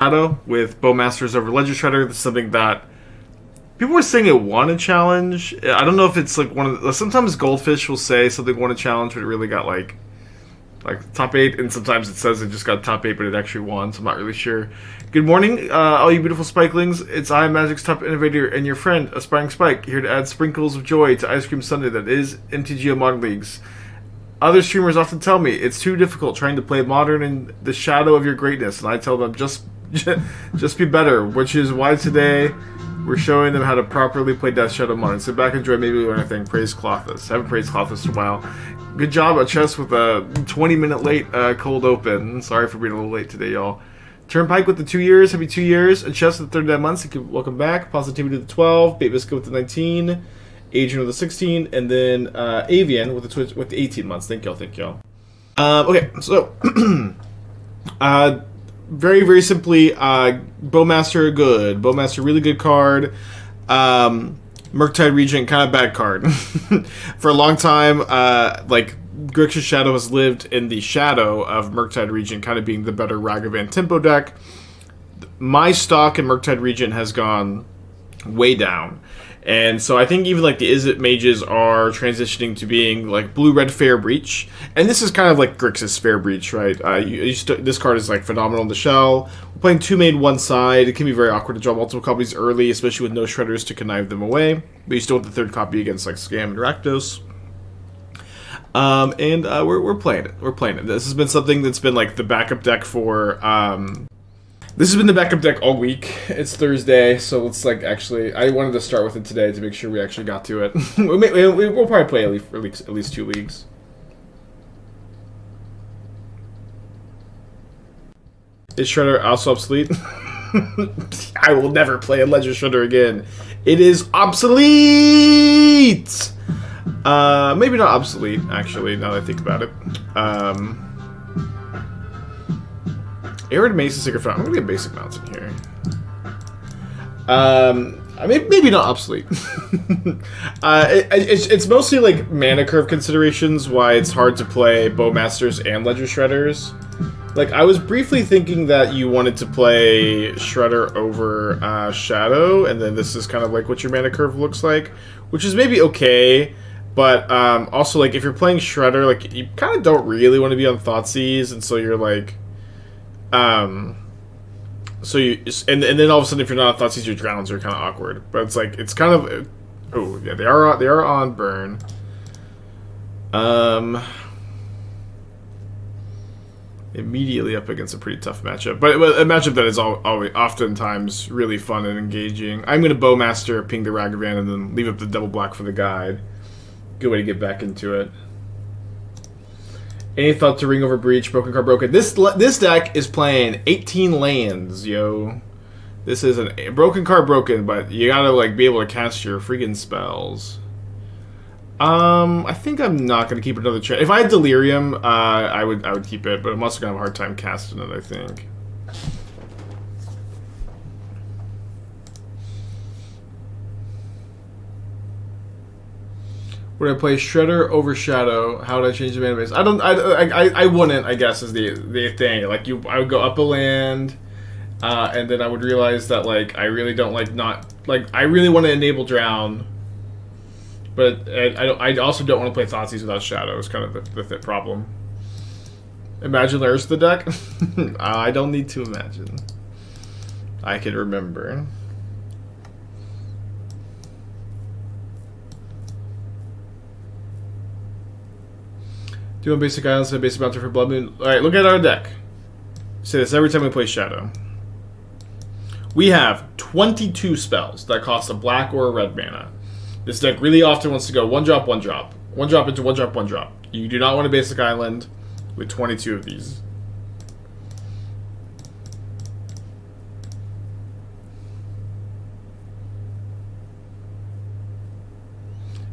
Shadow with Bowmasters over Ledger Shredder. This is something that people were saying it won a challenge. I don't know if it's like one of the, sometimes Goldfish will say something won a challenge, but it really got like top 8, and sometimes it says it just got top 8, but it actually won, so I'm not really sure. Good morning, all you beautiful spikelings. It's I, Magic's top innovator, and your friend, Aspiringspike, here to add sprinkles of joy to Ice Cream Sunday that is MTGO Modern Leagues. Other streamers often tell me it's too difficult trying to play Modern in the shadow of your greatness, and I tell them just be better, which is why today we're showing them how to properly play Death Shadow Modern. Sit back, enjoy, maybe learn anything. Praise Clothis. Haven't praised Clothis in a while. Good job at chess with a 20-minute late cold open. Sorry for being a little late today, y'all. Turnpike with the 2 years. Happy 2 years. And chess with the 39 months. Welcome back. Positivity with the 12. Bait Biscuit with the 19. Adrian with the 16. And then Avian with the 18 months. Thank y'all. Okay, so very, very simply, Bowmaster good. Bowmaster really good card. Murktide Regent, kind of bad card. For a long time, like, Grixis Shadow has lived in the shadow of Murktide Regent kind of being the better Ragavan tempo deck. My stock in Murktide Regent has gone way down. And so I think even like the Izzet mages are transitioning to being like blue-red Fair Breach. And this is kind of like Grixis Fair Breach, right? This card is like phenomenal in the shell. We're playing 2 main, 1 side. It can be very awkward to draw multiple copies early, especially with no shredders to connive them away. But you still want the 3rd copy against like Scam and Rakdos. We're playing it. We're playing it. This has been something that's been like the backup deck for... This has been the backup deck all week. It's Thursday, so let's like actually... I wanted to start with it today to make sure we actually got to it. We'll probably play at least 2 leagues. Is Shredder also obsolete? I will never play a Ledger Shredder again. It is obsolete! Maybe not obsolete, actually, now that I think about it. Arid Mace and Sacred Fountain. I'm gonna get Basic Mountain here. Maybe not obsolete. It's mostly like mana curve considerations why it's hard to play Bowmasters and Ledger Shredders. Like, I was briefly thinking that you wanted to play Shredder over Shadow, and then this is kind of like what your mana curve looks like, which is maybe okay, but also, like, if you're playing Shredder, like, you kind of don't really want to be on Thoughtseize, and so you're like... and then all of a sudden, if you're not on Thoughtseize, your drowns are kind of awkward. But it's like, it's kind of... Oh, yeah, they are on burn. Immediately up against a pretty tough matchup. But a matchup that is always oftentimes really fun and engaging. I'm going to Bowmaster, ping the Ragavan, and then leave up the double black for the guide. Good way to get back into it. Any thought to Ring over Breach, Broken Card Broken? This deck is playing 18 lands, yo. This is a Broken Card Broken, but you gotta like be able to cast your freaking spells. I think I'm not gonna keep another chance. If I had Delirium, I would keep it, but I'm also gonna have a hard time casting it, I think. Would I play Shredder over Shadow? How would I change the mana base? I wouldn't, I guess, is the thing. Like, I would go up a land, and then I would realize that, like, I really don't I really want to enable Drown, but I also don't want to play Thoughtseize without Shadow, is kind of the problem. Imagine there's the deck? I don't need to imagine. I can remember. Do you want Basic Islands and Basic Mountain for Blood Moon? Alright, look at our deck. Say this every time we play Shadow. We have 22 spells that cost a black or a red mana. This deck really often wants to go 1-drop, 1-drop. 1-drop into 1-drop, 1-drop. You do not want a Basic Island with 22 of these.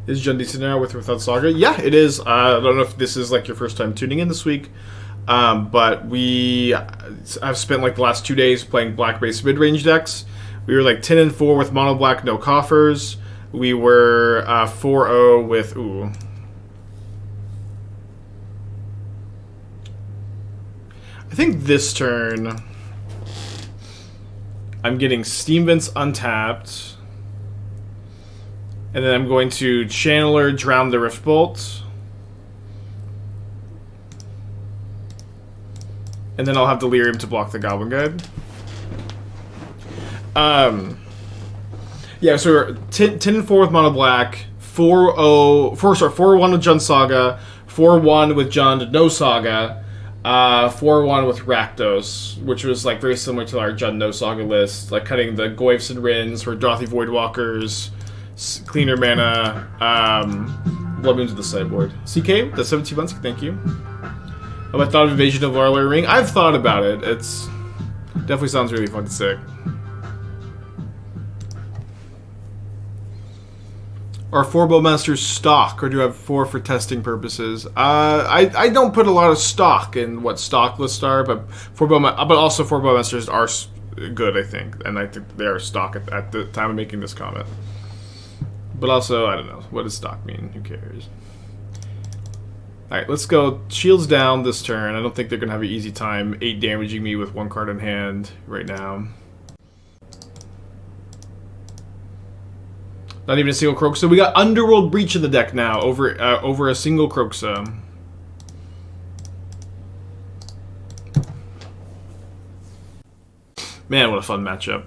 Is Jen decent now with or without Saga? Yeah, it is. I don't know if this is like your first time tuning in this week, but I've spent like the last 2 days playing black-based mid-range decks. We were like 10-4 with mono black, no coffers. We were 4-0 with I think this turn I'm getting Steam Vents untapped. And then I'm going to Channeler, Drown the Riftbolt. And then I'll have Delirium to block the Goblin Guide. Yeah, so we're 10 and 4 with Mono Black, 4-1 with Jund Saga, 4-1 with Jund No Saga, 4-1 with Rakdos, which was like very similar to our Jund No Saga list, like cutting the Goyfs and Rins for Dothy Voidwalkers, cleaner mana, Blood Moons to the sideboard. CK, the 17 months, thank you. Have I thought of Invasion of Warlord Ring? I've thought about it. It's definitely sounds really fucking sick. Are 4 Bowmasters stock, or do you have 4 for testing purposes? I don't put a lot of stock in what stock lists are, but also 4 Bowmasters are good, I think, and I think they are stock at the time of making this comment. But also, I don't know. What does stock mean? Who cares? Alright, let's go. Shields down this turn. I don't think they're going to have an easy time 8 damaging me with 1 card in hand right now. Not even a single Kroxa. We got Underworld Breach in the deck now over a single Kroxa. Man, what a fun matchup.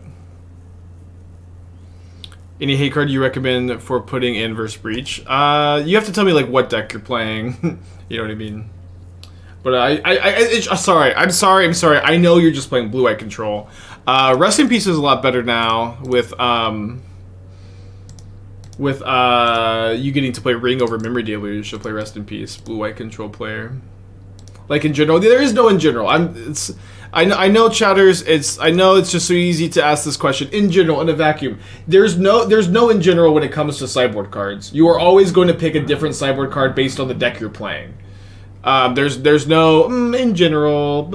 Any hate card you recommend for putting in versus Breach? You have to tell me like what deck you're playing. You know what I mean? But I'm sorry. I know you're just playing Blue-White Control. Rest in Peace is a lot better now with you getting to play Ring over Memory Dealer. You should play Rest in Peace, Blue-White Control player. Like in general, there is no in general. I know chatters. I know it's just so easy to ask this question. In general, in a vacuum, there's no in general when it comes to sideboard cards. You are always going to pick a different sideboard card based on the deck you're playing. There's no in general.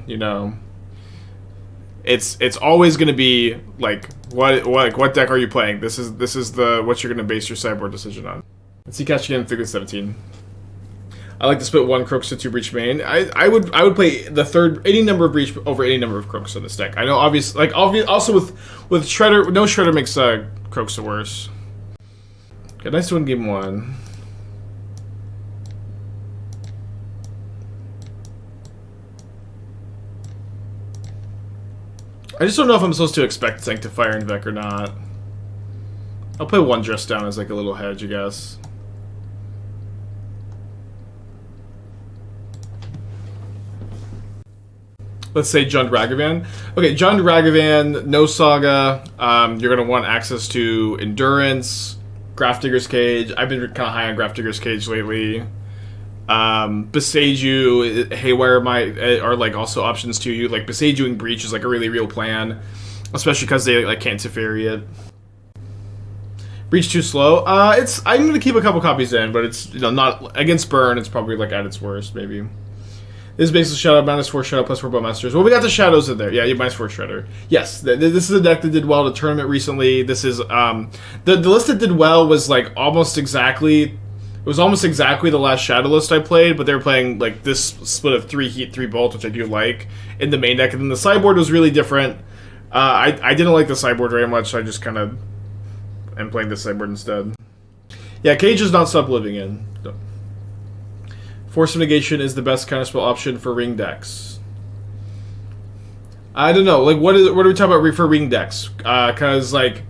You know, it's always going to be like what deck are you playing? This is what you're going to base your sideboard decision on. Let's see, catch again through 17. I like to split 1 Kroxa 2 Breach main. I would play the third any number of Breach over any number of Kroxa in this deck. I know also with Shredder, no Shredder makes Kroxa worse. Okay, nice one game 1. I just don't know if I'm supposed to expect Sanctifier and Vec or not. I'll play 1 Dress Down as like a little hedge, I guess. Let's say Jund Ragavan. Okay, Jund Ragavan, no Saga. You're going to want access to Endurance, Grafdigger's Cage. I've been kind of high on Grafdigger's Cage lately. Beseiju, Haywire are like also options to you. Like Beseiju and Breach is like a really real plan, especially because they like can't Teferi it. Breach too slow. I'm going to keep a couple copies in, but it's not against Burn. It's probably like at its worst maybe. This is basically Shadow, -4 Shadow, +4 Bowmasters. Well, we got the Shadows in there. Yeah, you -4 Shredder. Yes, this is a deck that did well at a tournament recently. This is, the list that did well was, like, almost exactly the last Shadow list I played, but they were playing, like, this split of 3 Heat, 3 Bolt, which I do like, in the main deck. And then the sideboard was really different. I didn't like the sideboard very much, so I just kind of am playing the sideboard instead. Yeah, Cage does not stop living in. No. Force of Negation is the best counterspell option for ring decks. I don't know. Like, what are we talking about for ring decks? Because, like,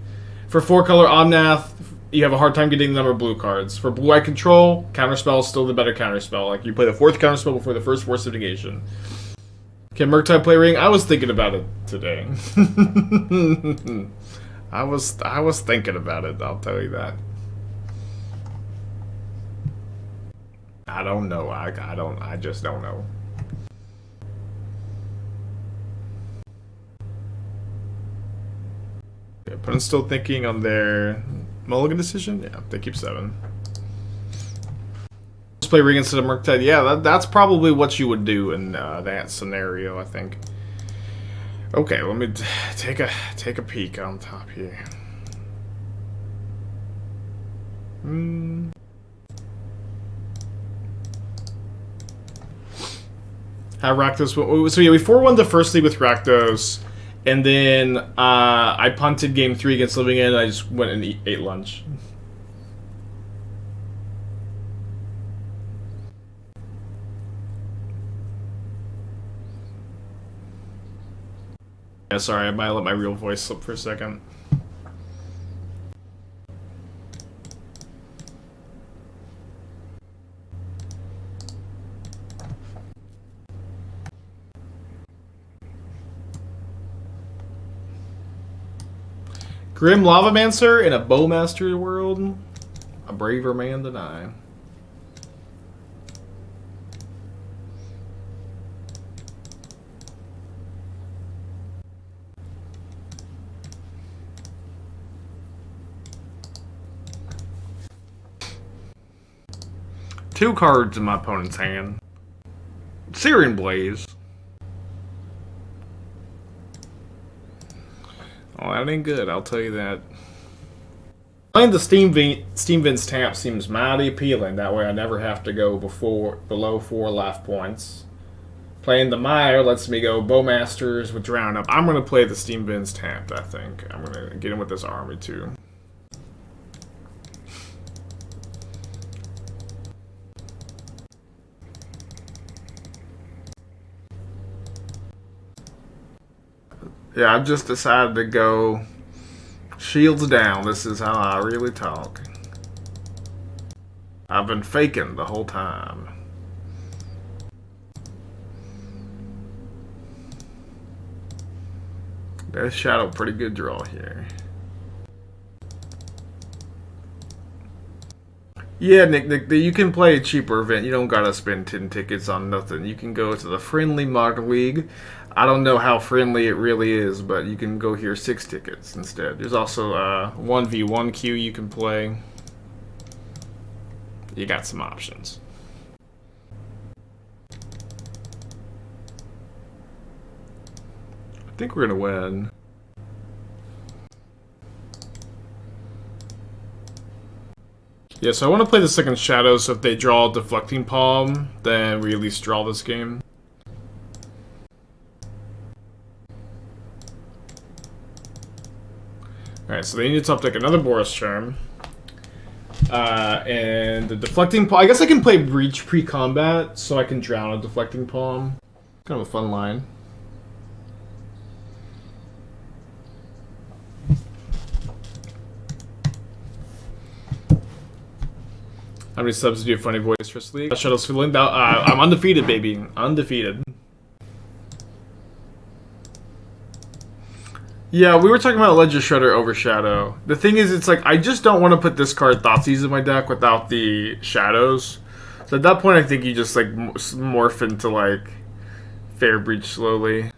for 4-color Omnath, you have a hard time getting the number of blue cards. For Blue-Eye Control, counterspell is still the better counterspell. Like, you play the 4th counterspell before the first Force of Negation. Can Murktide play ring? I was thinking about it today. I was thinking about it, I'll tell you that. I don't know. I just don't know. Okay, opponent's still thinking on their mulligan decision? Yeah, they keep 7. Just play ring instead of Murktide. Yeah, that's probably what you would do in that scenario, I think. Okay, let me take a peek on top here. Have Rakdos. So yeah, we 4-1 the first league with Rakdos, And then I punted game 3 against Living End, and I just went and ate lunch. Yeah, sorry, I might let my real voice slip for a second. Grim Lavamancer in a Bowmaster world. A braver man than I. Two cards in my opponent's hand. Searing Blaze. Oh, that ain't good, I'll tell you that. Playing the Steam Vents Tap seems mighty appealing. That way I never have to go below 4 life points. Playing the Mire lets me go Bowmasters with Drown Up. I'm going to play the Steam Vents Tap, I think. I'm going to get in with this army, too. Yeah, I've just decided to go shields down. This is how I really talk. I've been faking the whole time. There's Shadow, pretty good draw here. Yeah, Nick, you can play a cheaper event. You don't gotta spend 10 tickets on nothing. You can go to the friendly Modern League. I don't know how friendly it really is, but you can go here 6 tickets instead. There's also a 1v1 queue you can play. You got some options. I think we're gonna win. Yeah, so I want to play the second Shadow, so if they draw a Deflecting Palm, then we at least draw this game. Alright, so they need to top deck another Boros Charm. And the Deflecting Palm... I guess I can play Breach pre-combat, so I can drown a Deflecting Palm. Kind of a fun line. How many subs do you have, Funny Voice, First League? Shadow's feeling down. I'm undefeated, baby. Undefeated. Yeah, we were talking about Ledger Shredder over Shadow. The thing is, it's like, I just don't want to put this card Thoughtseize in my deck without the Shadows. So at that point, I think you just, like, morph into, like, Fair Breach slowly.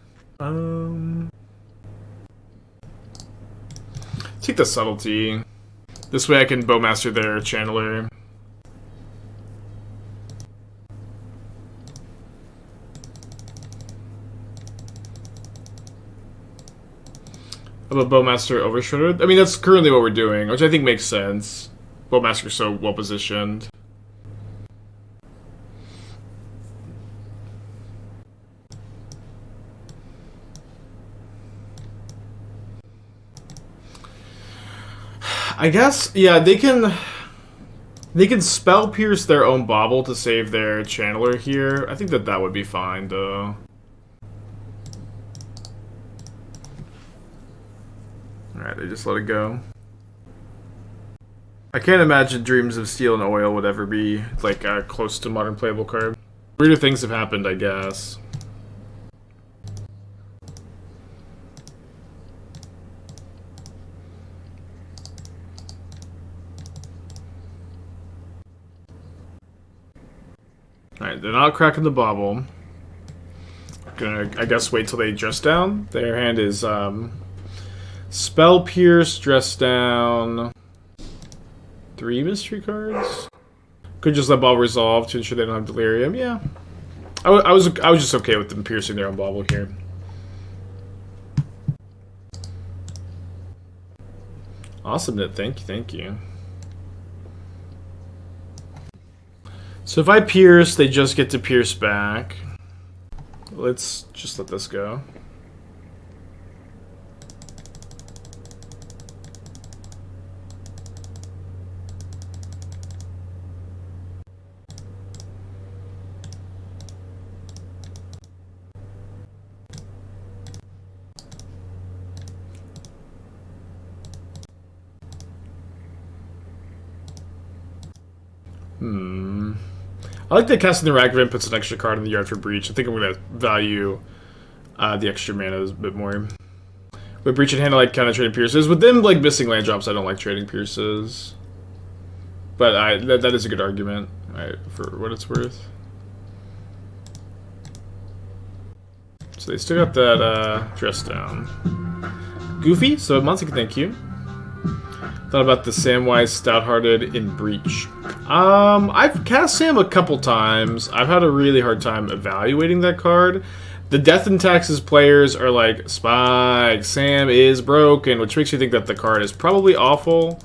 Take the Subtlety. This way I can Bowmaster their Channeler. Of a Bowmaster over Shredder? I mean, that's currently what we're doing, which I think makes sense. Bowmaster's so well positioned. I guess, yeah, they can spell pierce their own Bauble to save their Channeler here. I think that would be fine, though. Alright, they just let it go. I can't imagine Dreams of Steel and Oil would ever be, like, close to modern playable card. Weirder things have happened, I guess. Alright, they're not cracking the Bauble. Gonna, I guess, wait till they dress down. Their hand is, Spell Pierce, Dress Down, 3 mystery cards. Could just let Bauble resolve to ensure they don't have Delirium. Yeah, I was just okay with them piercing their own Bauble here. Awesome, Nit. Thank you. So if I pierce, they just get to pierce back. Let's just let this go. I like that casting the Ragavan puts an extra card in the yard for Breach. I think I'm going to value the extra mana a bit more. With Breach and hand, I like kind of trading Pierces. With them like missing land drops, I don't like trading Pierces. But that is a good argument, for what it's worth. So they still got that dress down. Goofy, so Monty, thank you. Thought about the Samwise Stout-Hearted in Breach. I've cast Sam a couple times. I've had a really hard time evaluating that card. The Death and Taxes players are like, Spike, Sam is broken, which makes you think that the card is probably awful.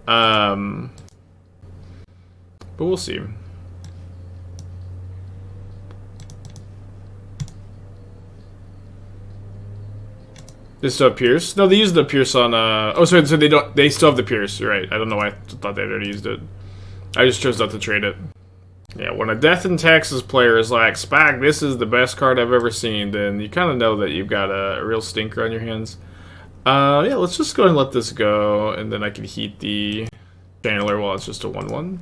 But we'll see. They still have Pierce? No, they used the Pierce on, oh, sorry, so they still have the Pierce, you're right. I don't know why I thought they'd already used it. I just chose not to trade it. Yeah, when a Death and Taxes player is like, Spag, this is the best card I've ever seen, then you kind of know that you've got a real stinker on your hands. Yeah, let's just go ahead and let this go, and then I can heat the Channeler while it's just a 1-1.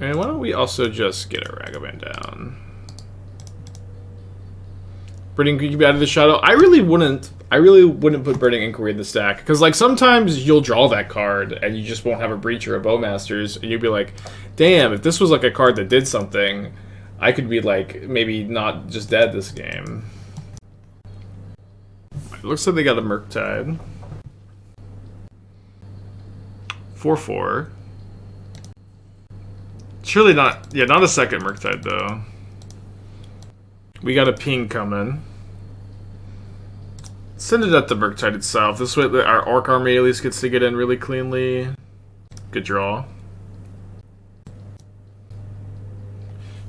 And why don't we also just get a Ragavan down? Burning Inquiry out of the Shadow. I really wouldn't put Burning Inquiry in the stack. Because, like, sometimes you'll draw that card and you just won't have a Breach or a Bowmasters. And you'll be like, damn, if this was, like, a card that did something, I could be, like, maybe not just dead this game. It looks like they got a Murktide. 4-4. Surely not... Yeah, not a second Murktide, though. We got a ping coming. Send it at the Murktide itself. This way our Orc army at least gets to get in really cleanly. Good draw.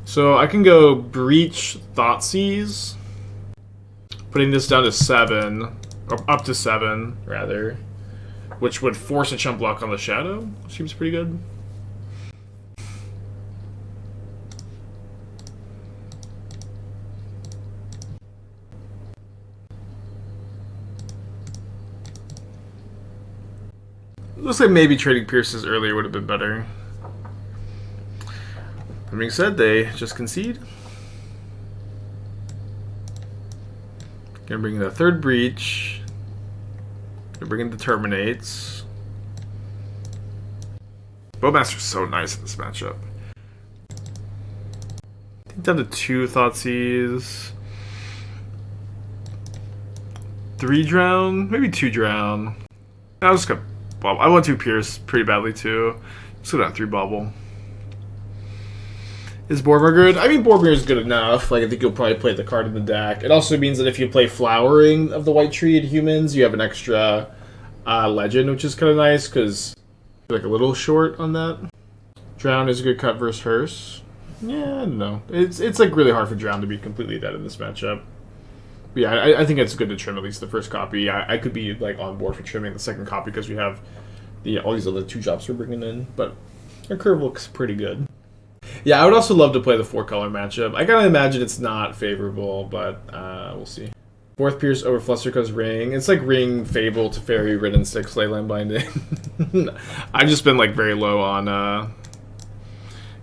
So I can go Breach Thoughtseize. Putting this down to 7. Or up to 7, rather. Which would force a chump block on the Shadow. Seems pretty good. Looks like maybe trading Pierces earlier would have been better. That being said, they just concede. Gonna bring in the third Breach. Gonna bring in the Terminates. Bowmaster's so nice in this matchup. I think down to 2 Thoughtseizes. 3 Drown? Maybe 2 Drown. I was just gonna Bauble. I went 2 Pierce pretty badly too. Let's go down 3 Bauble. Is Boromir good? I mean, Boromir is good enough. Like, I think you'll probably play the card in the deck. It also means that if you play Flowering of the White Tree in humans, you have an extra legend, which is kind of nice because you're like a little short on that. Drown is a good cut versus Hearse. Yeah, I don't know. It's like really hard for Drown to be completely dead in this matchup. But yeah, I think it's good to trim at least the first copy. I could be like on board for trimming the second copy because we have all these other 2 drops we're bringing in. But our curve looks pretty good. Yeah, I would also love to play the 4-color matchup. I kind of imagine it's not favorable, but we'll see. 4th Pierce over Flusterco's Ring. It's like Ring, Fable, Teferi, Ridden, 6, Leyline Binding. I've just been like very low on...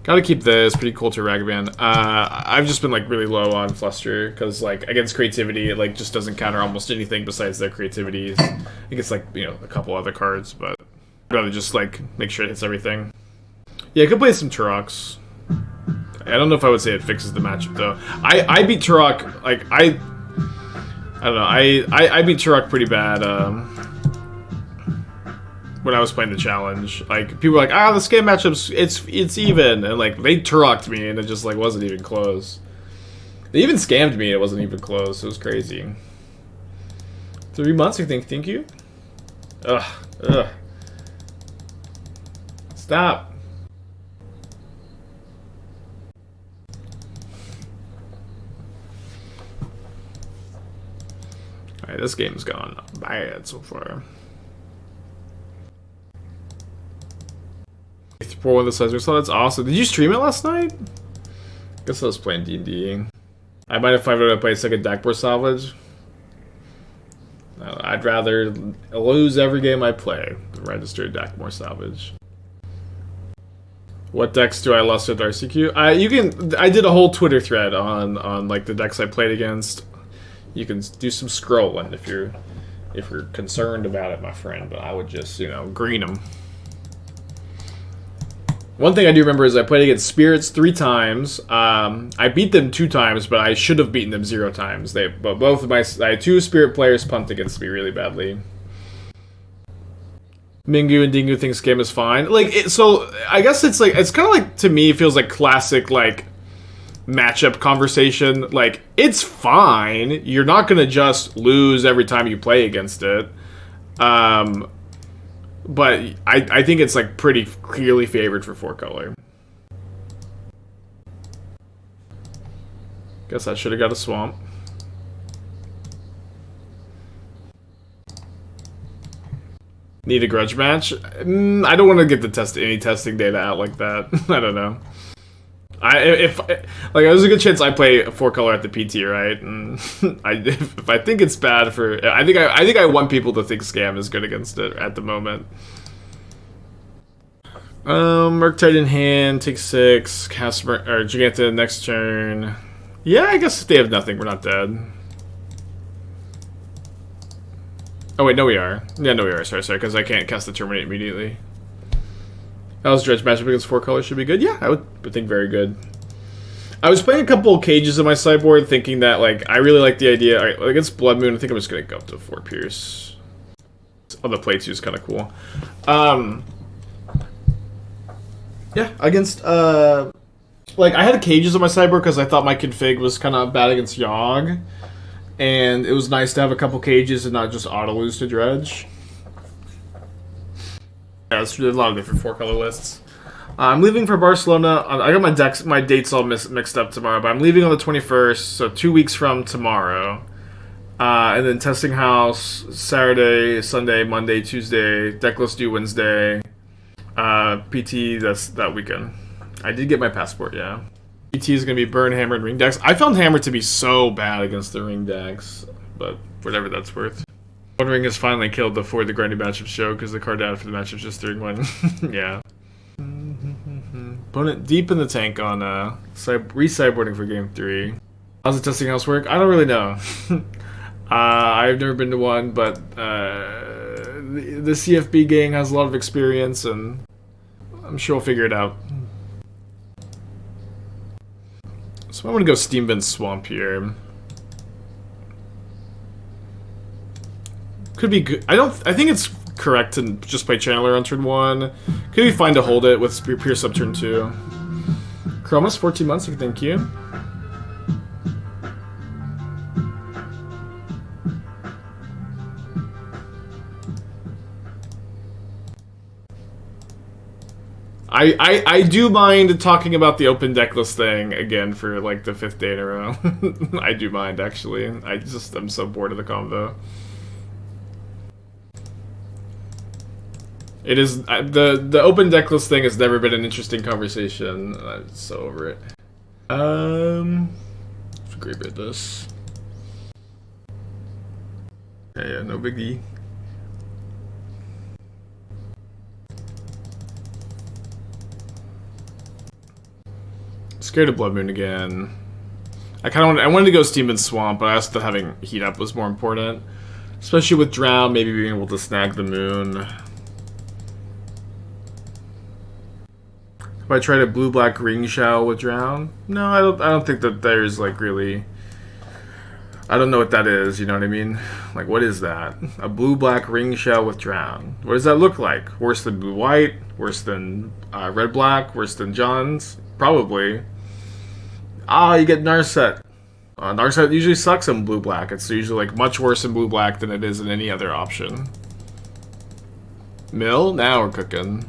Gotta keep this. Pretty cool to Ragavan. I've just been like really low on Fluster because like against creativity, it like just doesn't counter almost anything besides their creativity. I think it's like, you know, a couple other cards, but I'd rather just like make sure it hits everything. Yeah, I could play some Turoks. I don't know if I would say it fixes the matchup though. I beat Turok like I don't know. I beat Turok pretty bad. When I was playing the challenge, like people were like, the scam matchups, it's even, and like they Turoked me, and it just like wasn't even close. They even scammed me, and it wasn't even close. It was crazy. 3 months, I think. Thank you. Ugh. Stop. All right, this game's gone bad so far. 4-1 the Seismic Slot, that's awesome. Did you stream it last night? Guess I was playing D&D. I might have found out to play second Deckboard Salvage. I'd rather lose every game I play than register Deckboard Salvage. What decks do I lost with RCQ? You can. I did a whole Twitter thread on like the decks I played against. You can do some scrolling if you're concerned about it, my friend. But I would just green them. One thing I do remember is I played against Spirits 3 times. I beat them 2 times, but I should have beaten them 0 times. But both of I had 2 Spirit players punt against me really badly. Mingu and Dingu thinks game is fine. Like so I guess it's kind of like, to me, it feels like classic like matchup conversation. Like, it's fine. You're not gonna just lose every time you play against it. But I think it's like pretty clearly favored for 4-color. Guess I should have got a swamp. Need a grudge match? I don't want to get any testing data out like that. I don't know. If there's a good chance I play a 4-color at the PT, right? And if I think it's bad for, I think I want people to think Scam is good against it at the moment. Murktide in hand, take 6, cast Jegantha next turn. Yeah, I guess if they have nothing, we're not dead. Oh wait, no we are. Yeah, no we are. Sorry, because I can't cast the Terminate immediately. How's Dredge matchup against 4-color should be good? Yeah, I would think very good. I was playing a couple of cages on my sideboard, thinking that like I really like the idea. Alright, against Blood Moon, I think I'm just gonna go up to 4 Pierce. Oh, the play 2 is kind of cool. Yeah, against like I had cages on my sideboard because I thought my config was kind of bad against Yogg. And it was nice to have a couple cages and not just auto-lose to Dredge. Yeah, there's a lot of different 4-color lists. I'm leaving for Barcelona. I got my dates all mixed up tomorrow, but I'm leaving on the 21st, so 2 weeks from tomorrow. And then testing house Saturday, Sunday, Monday, Tuesday. Decklist due Wednesday. PT that weekend. I did get my passport, yeah. PT is going to be Burn, Hammer, and Ring decks. I found Hammer to be so bad against the Ring decks, but whatever that's worth. One Ring has finally killed the For the Grinding matchup show because the card out for the matchup just 3-1. Yeah. Opponent deep in the tank on re-sideboarding for game 3. How's the testing house work? I don't really know. I've never been to one, but the CFB gang has a lot of experience, and I'm sure we'll figure it out. So I'm gonna go Steam Vent Swamp here. Could be good. I think it's correct to just play Channeler on turn 1. Could be fine to hold it with Pierce up turn 2. Chromas, 14 months, thank you. I do mind talking about the open decklist thing again for like the 5th day in a row. I do mind, actually. I'm so bored of the combo. It is the open decklist thing has never been an interesting conversation. I'm so over it. Graveyard this. Yeah, no biggie. Scared of Blood Moon again. I wanted to go Steam and Swamp, but I also thought having Heat Up was more important. Especially with Drown, maybe being able to snag the Moon. If I tried a blue-black Ring Shell with Drown? No, I don't think that there's like really... I don't know what that is, you know what I mean? Like, what is that? A blue-black Ring Shell with Drown. What does that look like? Worse than blue-white? Worse than red-black? Worse than John's? Probably. You get Narset. Narset usually sucks in blue-black. It's usually like much worse in blue-black than it is in any other option. Mill? Now we're cooking.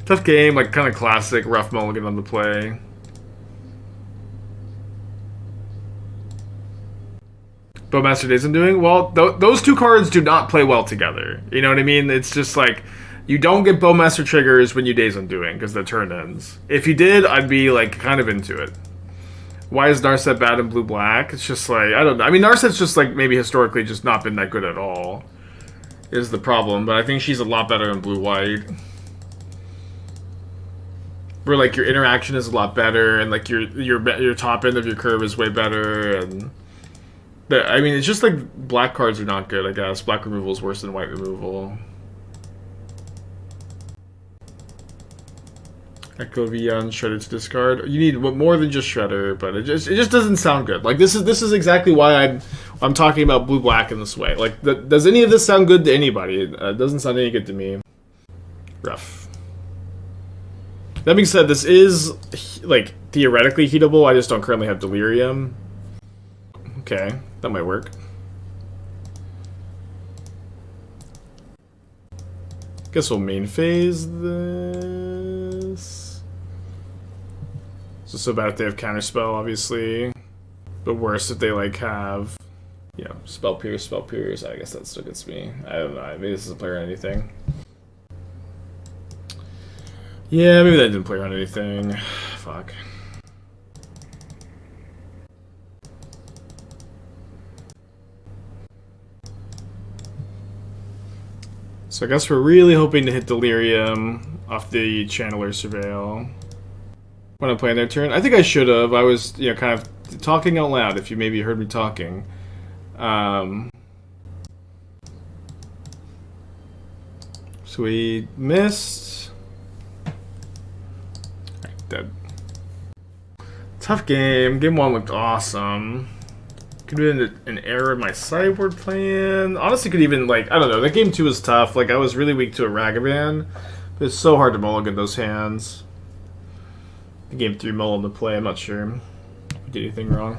Tough game, like kind of classic, rough mulligan on the play. Bowmaster Days I'm doing? Well, those 2 cards do not play well together. You know what I mean? It's just like, you don't get Bowmaster triggers when you Days Undoing, because the turn ends. If you did, I'd be like kind of into it. Why is Narset bad in blue-black? It's just like, I don't know. I mean, Narset's just like maybe historically just not been that good at all, is the problem. But I think she's a lot better in blue-white. Where like your interaction is a lot better, and like your top end of your curve is way better, and I mean, it's just like black cards are not good, I guess. Black removal is worse than white removal. Echo Vion, Shredder to discard. You need more than just Shredder, but it just doesn't sound good. Like this is exactly why I'm talking about blue black in this way. Like, does any of this sound good to anybody? It doesn't sound any good to me. Rough. That being said, this is like theoretically heatable. I just don't currently have Delirium. Okay, that might work. Guess we'll main phase this. So bad if they have Counterspell, obviously. But worse if they, like, have, you know, Spell Pierce. I guess that still gets me. I don't know. Maybe this doesn't play around anything. Yeah, maybe that didn't play around anything. Fuck. So I guess we're really hoping to hit Delirium off the Channeler Surveil. When I'm playing their turn. I think I should have. I was, you know, kind of talking out loud, if you maybe heard me talking. So we missed. Alright, dead. Tough game. Game 1 looked awesome. Could have been an error in my sideboard plan. Honestly, could even, like, I don't know. That game 2 was tough. Like, I was really weak to a Ragavan. But it's so hard to mulligan those hands. Game 3 mulligan to play. I'm not sure if we did anything wrong.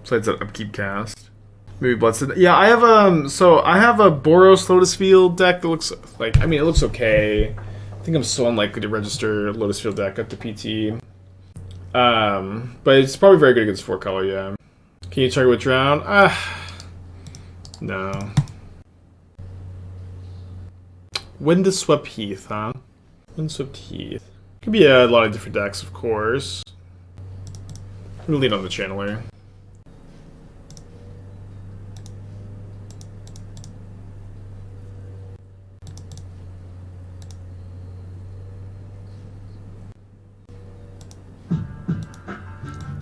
Besides that upkeep cast. Maybe Bloodstained. Yeah, I have so I have a Boros Lotus Field deck that looks like, I mean, it looks okay. I think I'm so unlikely to register Lotus Field deck up to PT. But it's probably very good against 4 color, yeah. Can you target with Drown? No. Windswept Heath, huh? Windswept Heath. Could be a lot of different decks, of course. We'll lead on the Channeler.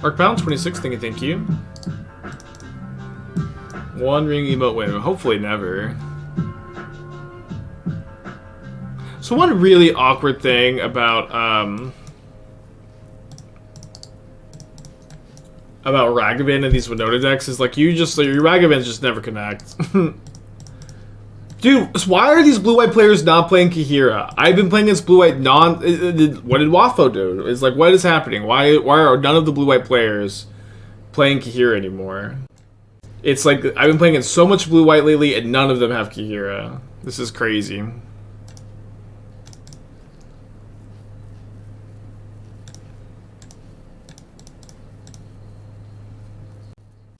Arcbound 26, thank you. One ring emote win. Hopefully never. So one really awkward thing about Ragavan and these Winota decks is like your Ragavans just never connect. Dude, why are these blue-white players not playing Kahira? I've been playing against blue-white what did Wafo do? It's like, what is happening? Why are none of the blue-white players playing Kahira anymore? It's like, I've been playing against so much blue-white lately, and none of them have Kahira. This is crazy.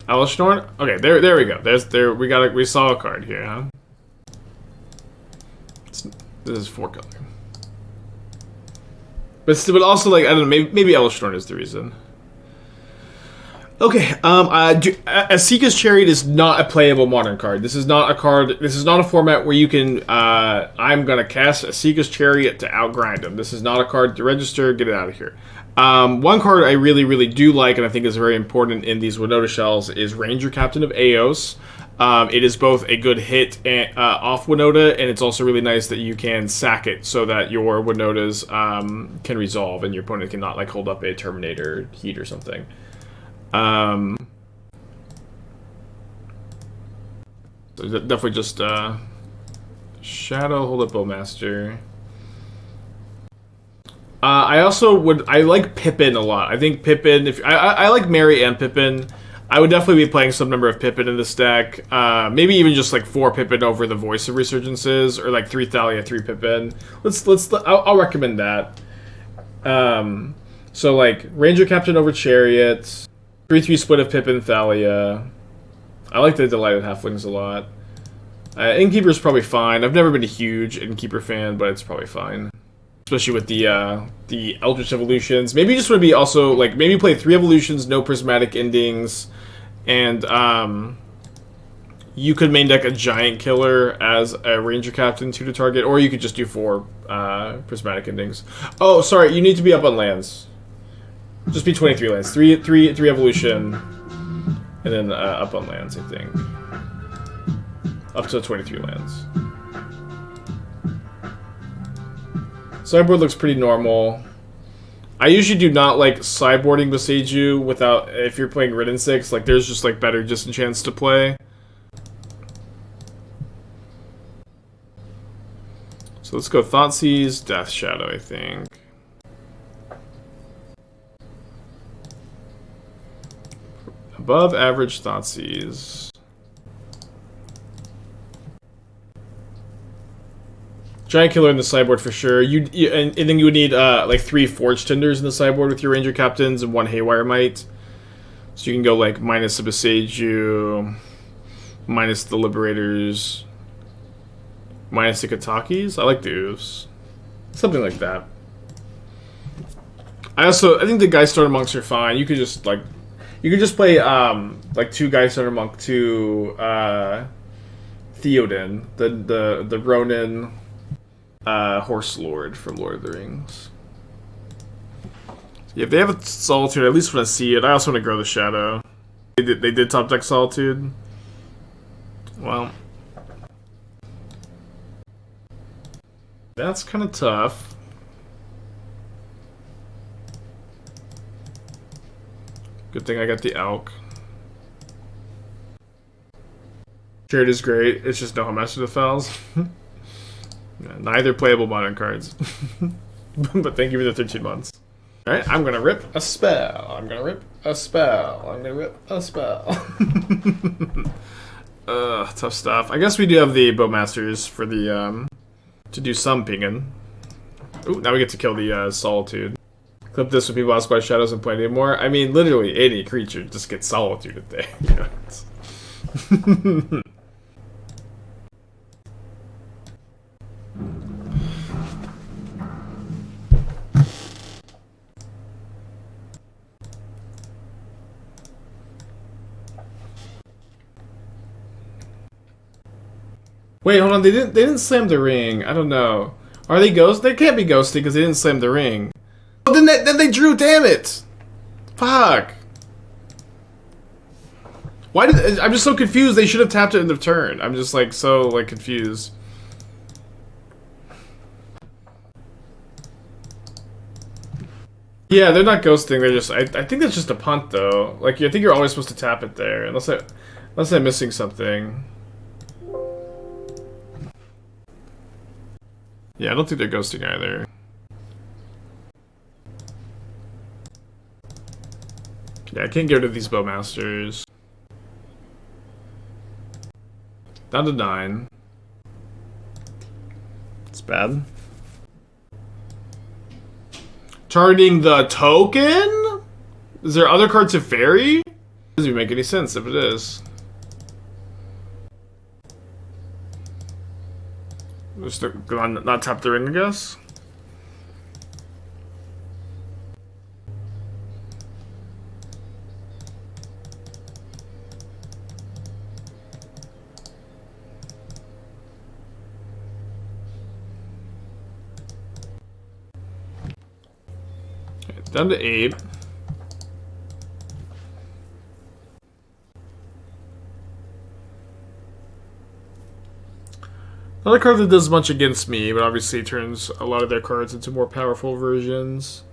Elishnorn? Okay, there we go. We saw a card here, huh? This is 4 color. But also, like, I don't know, maybe Elishnorn is the reason. Okay, Asika's Chariot is not a playable modern card. This is not a format where you can, I'm gonna cast Asika's Chariot to outgrind him. This is not a card to register, get it out of here. One card I really, really do like, and I think is very important in these Winota shells, is Ranger Captain of Eos. It is both a good hit off Winota, and it's also really nice that you can sack it so that your Winotas can resolve, and your opponent cannot, like, hold up a Terminator Heat or something. So definitely just Shadow, hold up Bowmaster. I like Pippin a lot. I think Pippin, I like Mary and Pippin. I would definitely be playing some number of Pippin in this deck. Maybe even just like 4 Pippin over the Voice of Resurgences, or like 3 Thalia, 3 Pippin. I'll recommend that. So like Ranger Captain over Chariot, 3/3 split of Pippin, Thalia. I like the Delighted Halflings a lot. Innkeeper's probably fine. I've never been a huge Innkeeper fan, but it's probably fine. especially with the Eldritch evolutions. Maybe you just want to be also like maybe play 3 evolutions, no prismatic endings, and you could main deck a giant killer as a ranger captain 2 to target, or you could just do 4 prismatic endings. Oh, sorry, you need to be up on lands. Just be 23 lands, 3 evolution, and then up on lands. I think up to 23 lands. Sideboard looks pretty normal. I usually do not like sideboarding Boseiju without, if you're playing Ridden 6, like there's just like better disenchants to play. So let's go Thoughtseize, Death Shadow, I think. Above average Thoughtseize. Giant killer in the sideboard for sure. And then you would need like 3 Forge Tenders in the sideboard with your Ranger Captains and 1 Haywire Might. So you can go like minus the Boseiju, minus the Liberators, minus the Katakis. I like the Oofs. Something like that. I think the Guy Starter Monks are fine. You could just like, you could just play like 2 Guy Starter Monk, 2 Theoden, the Ronin. Horse Lord from Lord of the Rings. Yeah, if they have a Solitude, I at least want to see it. I also want to grow the Shadow. They did top deck Solitude. Well, that's kind of tough. Good thing I got the Elk. Trade is great. It's just no Master of the Fells. Neither playable modern cards. But thank you for the 13 months. Alright, I'm gonna rip a spell. I'm gonna rip a spell. I'm gonna rip a spell. Tough stuff. I guess we do have the Bowmasters for the, to do some pinging. Ooh, now we get to kill the, Solitude. Clip this when people ask why Shadows and play anymore. I mean, literally, any creature just gets Solitude at day. Wait, hold on. They didn't slam the ring. I don't know. Are they ghost? They can't be ghosting because they didn't slam the ring. Oh, then they drew. Damn it! Fuck. Why did I'm just so confused? They should have tapped it in the turn. I'm just like so like confused. Yeah, they're not ghosting. They're just. I think that's just a punt though. Like I think you're always supposed to tap it there, unless I'm missing something. Yeah, I don't think they're ghosting either. Yeah, I can't get rid of these Bowmasters. Down to 9. It's bad. Targeting the token? Is there other cards to fairy? Doesn't even make any sense if it is. Just not tap the ring, I guess. Okay, down to 8. Another card that does much against me, but obviously turns a lot of their cards into more powerful versions.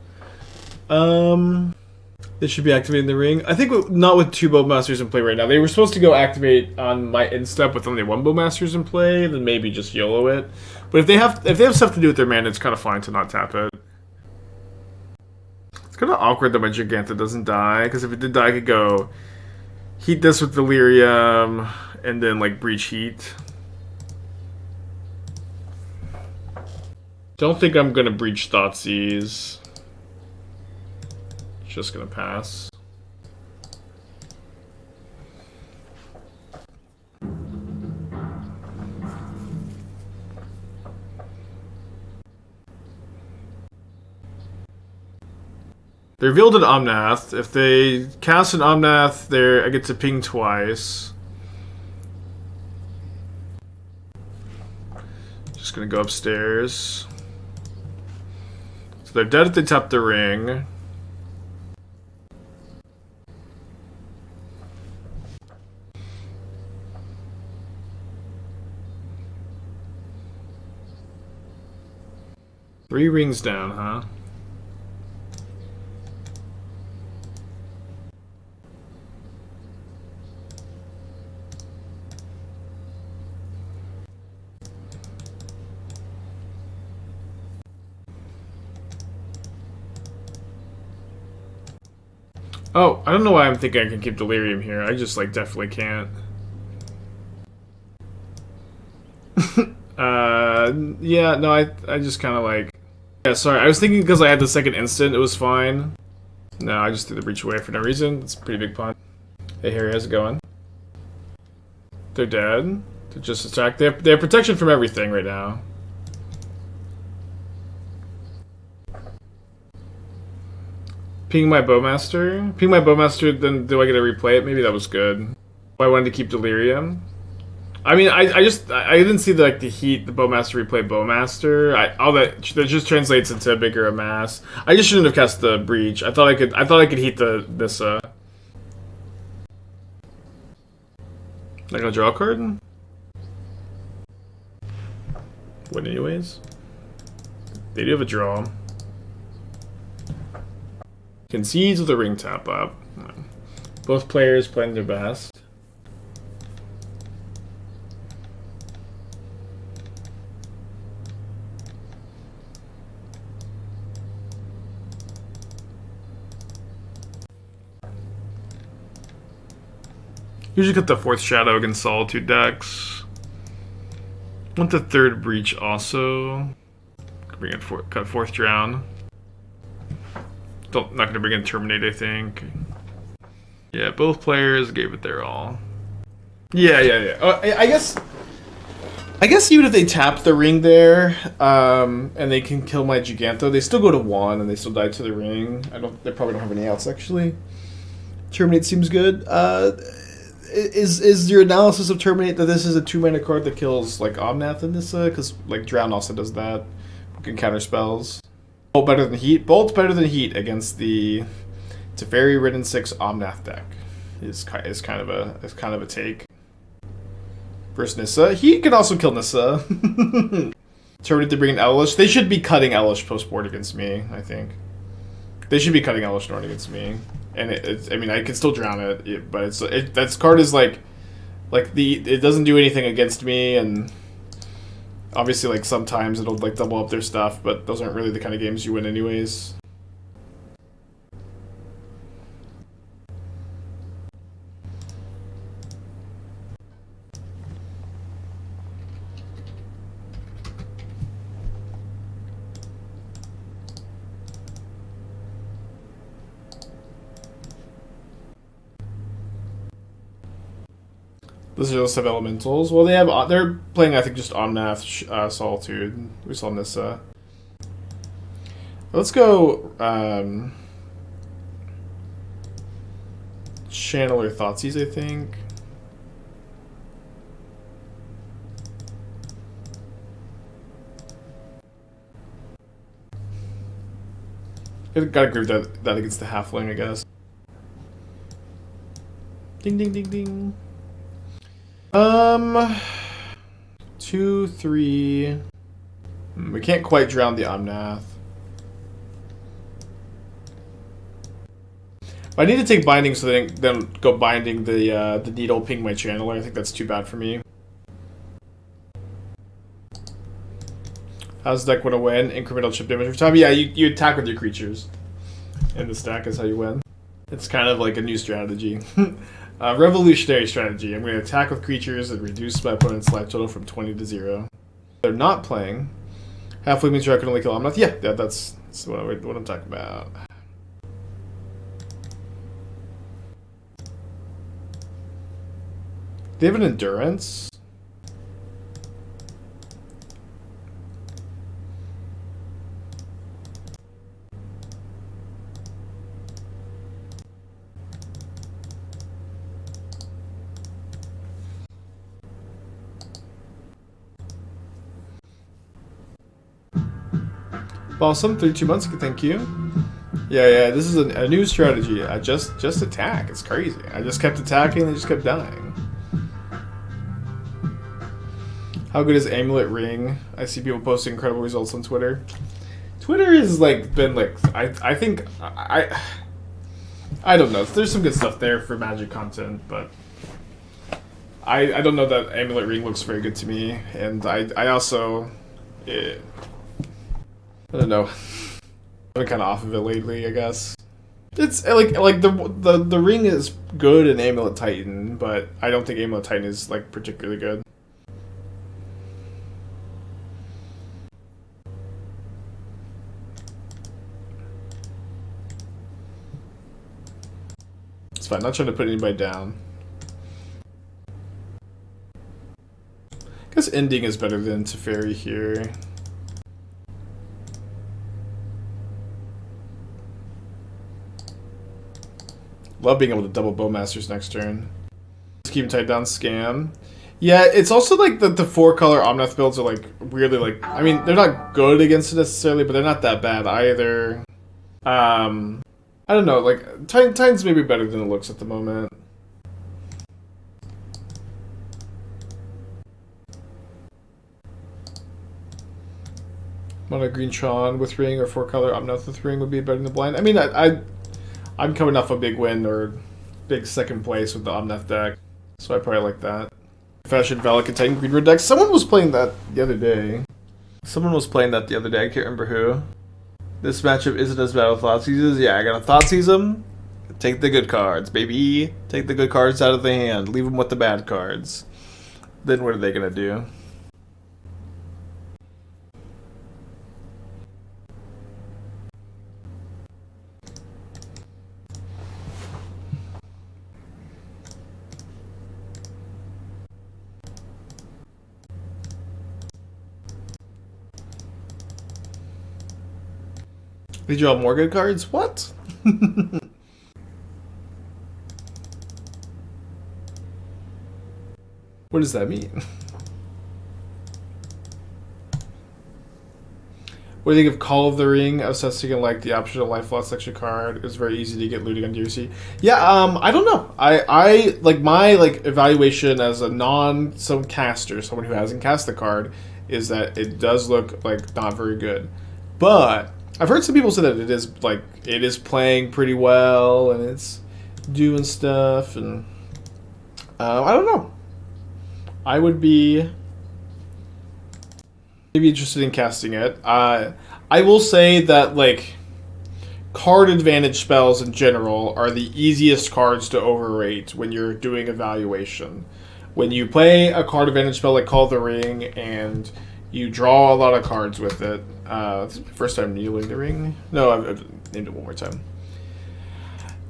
They should be activating the ring. I think not with 2 Bowmasters in play right now. They were supposed to go activate on my instep with only 1 Bowmasters in play, then maybe just YOLO it. But if they have stuff to do with their mana, it's kind of fine to not tap it. It's kind of awkward that my Jegantha doesn't die, because if it did die, I could go heat this with Delirium, and then like Breach Heat. Don't think I'm gonna breach Thoughtseize. Just gonna pass. They revealed an Omnath. If they cast an Omnath, I get to ping twice. Just gonna go upstairs. So they're dead if they tap the ring. Three rings down, huh? Oh, I don't know why I'm thinking I can keep Delirium here. I just, like, definitely can't. Yeah, no, I just kind of, like... Yeah, sorry, I was thinking because I had the second instant, it was fine. No, I just threw the breach away for no reason. It's a pretty big pun. Hey, Harry, how's it going? They're dead. They're just attacked. They have protection from everything right now. Ping my Bowmaster? Ping my Bowmaster, then do I get to replay it? Maybe that was good. I wanted to keep Delirium. I mean, I didn't see the Heat, the Bowmaster replay Bowmaster. All that just translates into a bigger amass. I just shouldn't have cast the breach. I thought I could heat this. Not gonna draw a card. What anyways? They do have a draw. Concedes with a ring tap up. Both players playing their best. Usually cut the fourth Shadow against Solitude decks. Want the third Breach also. Bring in cut fourth Drown. Not gonna bring in Terminate, I think. Yeah, both players gave it their all. Yeah. Oh, I guess even if they tap the ring there, and they can kill my Jegantha, they still go to 1 and they still die to the ring. They probably don't have any outs actually. Terminate seems good. Is your analysis of Terminate that this is a 2-mana card that kills like Omnath and Nissa? Because like Drown also does that. You can counter spells. Bolt better than Heat. Bolt better than Heat against the Teferi Ridden 6 Omnath deck. Is kind of a take. Versus Nissa. Heat can also kill Nissa. Terminate to bring in Elish. They should be cutting Elish post board against me, I think. They should be cutting Elish Norn against me. And I mean, I can still drown it, but that card is it doesn't do anything against me, and obviously, like, sometimes it'll, like, double up their stuff, but those aren't really the kind of games you win anyways. Those just have elementals. Well, they're playing, I think, just Omnath, Solitude. We saw Nissa. Let's go Channeler Thoughtseize, I think. Gotta agree with that against the Halfling, I guess. Ding ding ding ding. 2, 3. We can't quite drown the Omnath. I need to take binding so they don't go binding the needle, ping my channeler. I think that's too bad for me. How's the deck want to win? Incremental chip damage every time? Yeah, you attack with your creatures. And the stack is how you win. It's kind of like a new strategy. Revolutionary strategy. I'm going to attack with creatures and reduce my opponent's life total from 20 to 0. They're not playing. Halfway means I can only kill Omnath. Yeah, that's what I'm talking about. They have an endurance. Balsam, 32 months, thank you. Yeah, this is a new strategy. I just attack. It's crazy. I just kept attacking and just kept dying. How good is Amulet Ring? I see people posting incredible results on Twitter. Twitter has like been like I think I don't know. There's some good stuff there for Magic content, but I don't know that Amulet Ring looks very good to me, and I also I don't know. I've been kind of off of it lately, I guess. It's like the ring is good in Amulet Titan, but I don't think Amulet Titan is like particularly good. It's fine. Not trying to put anybody down. I guess ending is better than Teferi here. Love being able to double Bowmasters next turn. Keep tight down scam. Yeah, it's also like the 4-color Omnath builds are like weirdly like, I mean, they're not good against it necessarily, but they're not that bad either. I don't know, like Titan's maybe better than it looks at the moment. Mono green Tron with ring or 4-color Omnath with ring would be better than the blind. I mean, I'm coming off a big win or big second place with the Omnath deck, so I probably like that. Fashion Valak Titan Green Red deck. Someone was playing that the other day. I can't remember who. This matchup isn't as bad with Thoughtseizes. Yeah, I gotta Thoughtseize them. Take the good cards, baby. Take the good cards out of the hand. Leave them with the bad cards. Then what are they gonna do? They draw more good cards? What? What does that mean? What do you think of Call of the Ring? I was testing like the optional life loss extra card. It was very easy to get looting on DRC. Yeah, I don't know. I like my like evaluation as a some caster, someone who hasn't cast the card, is that it does look like not very good. But I've heard some people say that it is playing pretty well and it's doing stuff, and I don't know. I would be maybe interested in casting it. I will say that like card advantage spells in general are the easiest cards to overrate when you're doing evaluation. When you play a card advantage spell like Call the Ring and you draw a lot of cards with it. This is my first time kneeling the ring. No, I've named it one more time.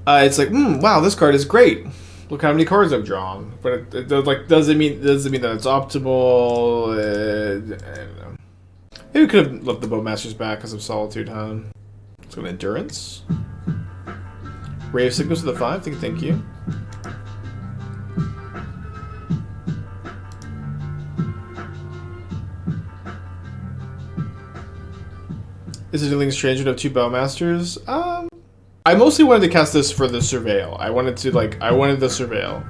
It's like, wow, this card is great. Look how many cards I've drawn. But it like doesn't mean that it's optimal. I don't know. Maybe we could have left the Bowmasters back because of Solitude, huh? Let's go to Endurance. Rave Signals to the 5. Thank you. Is it anything strange to have 2 Bowmasters? I mostly wanted to cast this for the Surveil. I wanted the Surveil.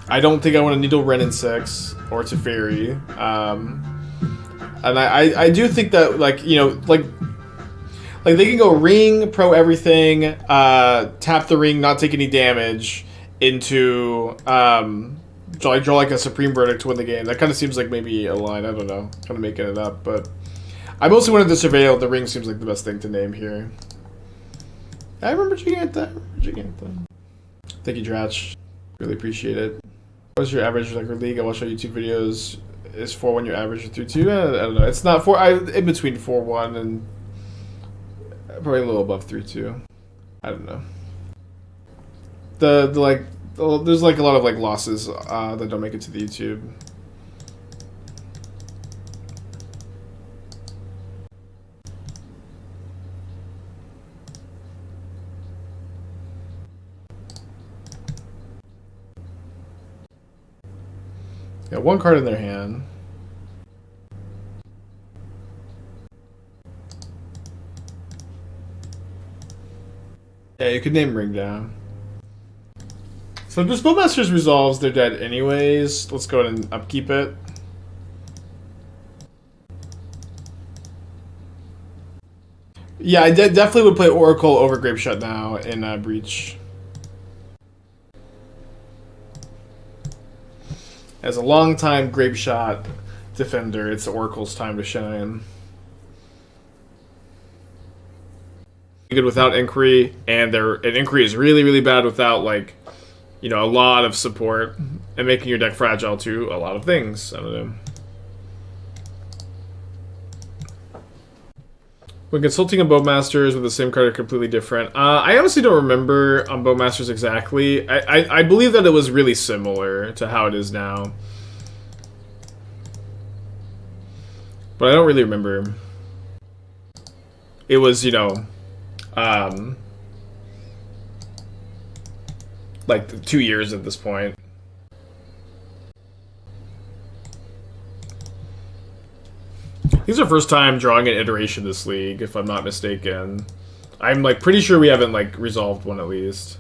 I don't think I want to Needle Ren in 6 or Teferi. And I do think that like they can go ring, pro everything, tap the ring, not take any damage into draw like a Supreme Verdict to win the game. That kind of seems like maybe a line. I don't know. Kind of making it up, but I mostly wanted to Surveil. The ring seems like the best thing to name here. I remember Jegantha. Thank you, Dratch. Really appreciate it. What's your average like league? I watch our YouTube videos. Is 4-1 your average or 3-2? I don't know. It's not 4. In between 4-1 and probably a little above 3-2. I don't know. There's like a lot of like losses that don't make it to the YouTube. Yeah, 1 card in their hand. Yeah, you could name Ring down. So this Bowmasters resolves, they're dead anyways. Let's go ahead and upkeep it. Yeah, I definitely would play Oracle over Grapeshot now in Breach. As a long-time Grapeshot defender, it's Oracle's time to shine. Good without Inquiry, and Inquiry is really, really bad without, like, you know, a lot of support, and making your deck fragile to a lot of things. I don't know. When consulting on Bowmasters with the same card are completely different. I honestly don't remember on Bowmasters exactly. I believe that it was really similar to how it is now. But I don't really remember. It was, you know, like 2 years at this point. This is our first time drawing an iteration this league, if I'm not mistaken. I'm like pretty sure we haven't like resolved one at least.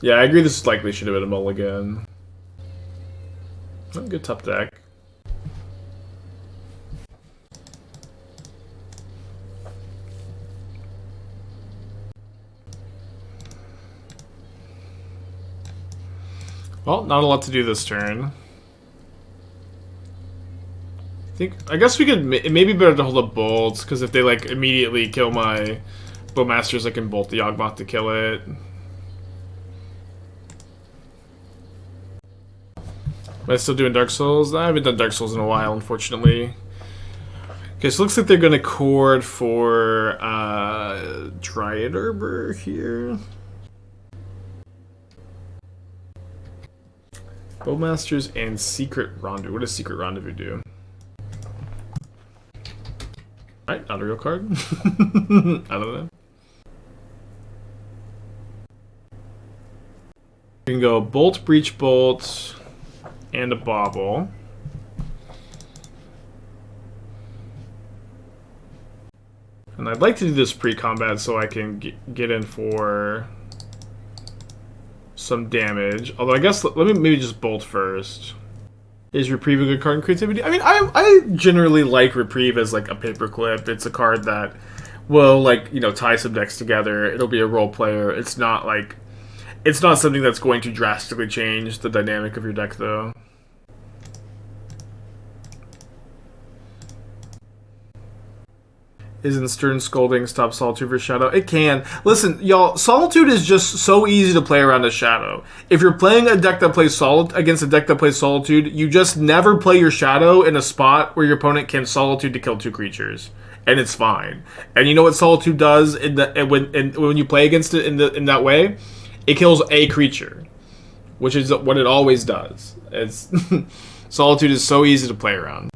Yeah, I agree this likely should have been a mulligan. Oh, good top deck. Well, not a lot to do this turn. I guess we could. It may be better to hold up bolts, because if they like immediately kill my Bowmasters, I can bolt the Yawgmoth to kill it. Am I still doing Dark Souls? I haven't done Dark Souls in a while, unfortunately. Okay, so it looks like they're gonna chord for Dryad Herber here. Bowmasters and Secret Rendezvous. What does Secret Rendezvous do? Alright, not a real card. I don't know. We can go Bolt, Breach, Bolt, and a Bauble. And I'd like to do this pre-combat so I can get in for some damage. Although I guess let me maybe just Bolt first. Is Reprieve a good card in creativity? I mean, I generally like Reprieve as like a paperclip. It's a card that will like, you know, tie some decks together. It'll be a role player. It's not like, it's not something that's going to drastically change the dynamic of your deck though. Isn't Stern Scolding stop Solitude for Shadow? It can. Listen, y'all, Solitude is just so easy to play around a Shadow. If you're playing a deck that plays against a deck that plays Solitude, you just never play your Shadow in a spot where your opponent can Solitude to kill 2 creatures. And it's fine. And you know what Solitude does when you play against it in that way? It kills a creature. Which is what it always does. It's Solitude is so easy to play around.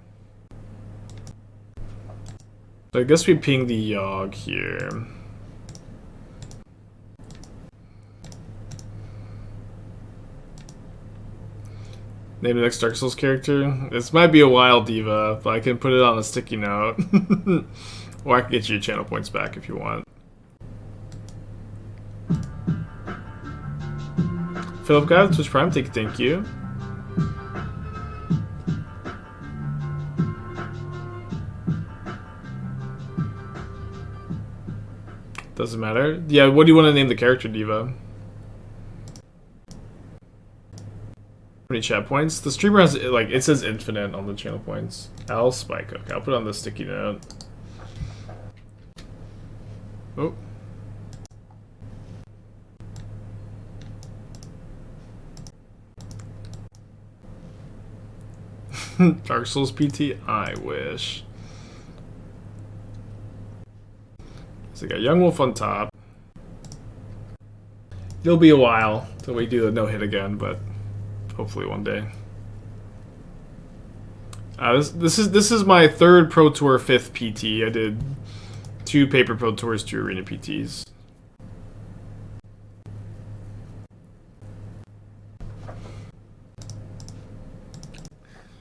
So I guess we ping the Yogg here. Name the next Dark Souls character. This might be a wild diva, but I can put it on a sticky note. Or I can get you your channel points back if you want. Philip God, Twitch Prime, thank you. Doesn't matter. Yeah, what do you want to name the character, Diva? How many chat points? The streamer has, like, it says infinite on the channel points. Spike. Okay, I'll put it on the sticky note. Oh. Dark Souls PT? I wish. So we got Young Wolf on top. It'll be a while till we do the no-hit again, but hopefully one day. This is my 3rd Pro Tour, 5th PT. I did 2 Paper Pro Tours, 2 Arena PTs.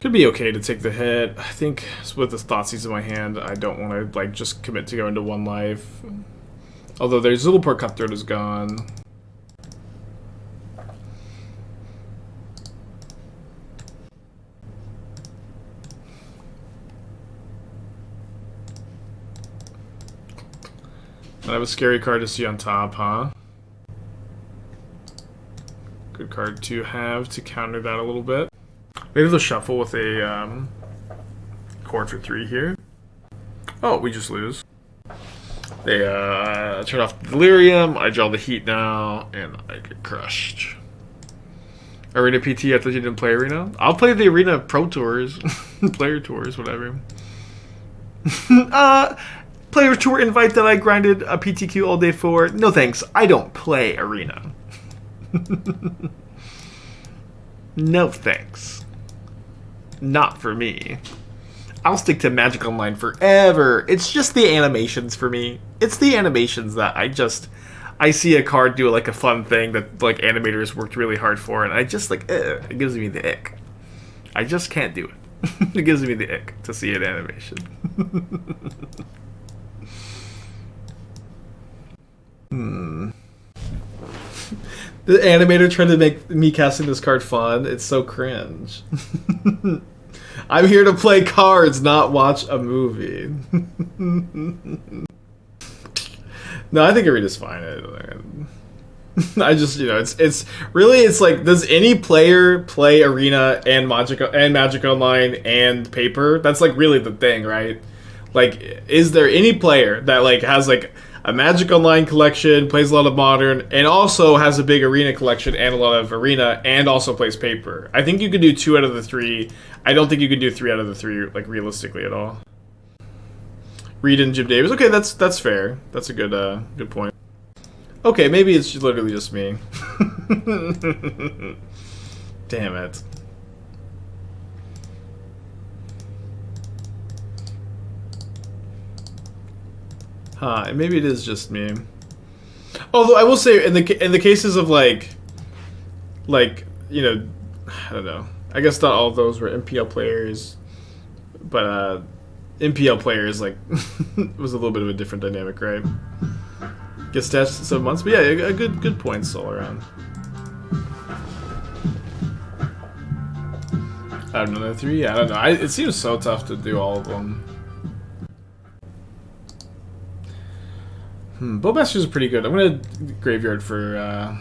Could be okay to take the hit. I think with the Thoughtseize in my hand, I don't want to like just commit to go into 1 life. Although there's Little Poor Cutthroat is gone. I have a scary card to see on top, huh? Good card to have to counter that a little bit. Maybe they'll shuffle with a chord for 3 here. Oh, we just lose. They turn off the Delirium, I draw the Heat now, and I get crushed. Arena PT, I thought you didn't play Arena? I'll play the Arena Pro Tours, Player Tours, whatever. Player Tour invite that I grinded a PTQ all day for. No thanks, I don't play Arena. No thanks. Not for me. I'll stick to Magic Online forever. It's just the animations for me. It's the animations that I see a card do like a fun thing that like animators worked really hard for, and I just like, it gives me the ick. I just can't do it. It gives me the ick to see an animation. The animator tried to make me casting this card fun. It's so cringe. I'm here to play cards, not watch a movie. No, I think Arena's fine. I just, you know, it's really, it's like, does any player play Arena and Magic Online and Paper? That's like really the thing, right? Like, is there any player that like has like a Magic Online collection, plays a lot of Modern, and also has a big Arena collection and a lot of Arena, and also plays Paper? I think you could do 2 out of the 3. I don't think you could do 3 out of the 3, like, realistically at all. Reed and Jim Davis. Okay, that's fair. That's a good point. Okay, maybe it's literally just me. Damn it. Huh, maybe it is just me. Although I will say, in the cases of like, you know, I don't know. I guess not all of those were MPL players, but MPL players like was a little bit of a different dynamic, right? Gets stats 7 months, but yeah, a good points all around. I don't know, 3. I don't know. It seems so tough to do all of them. Bowmasters is pretty good. I'm gonna graveyard for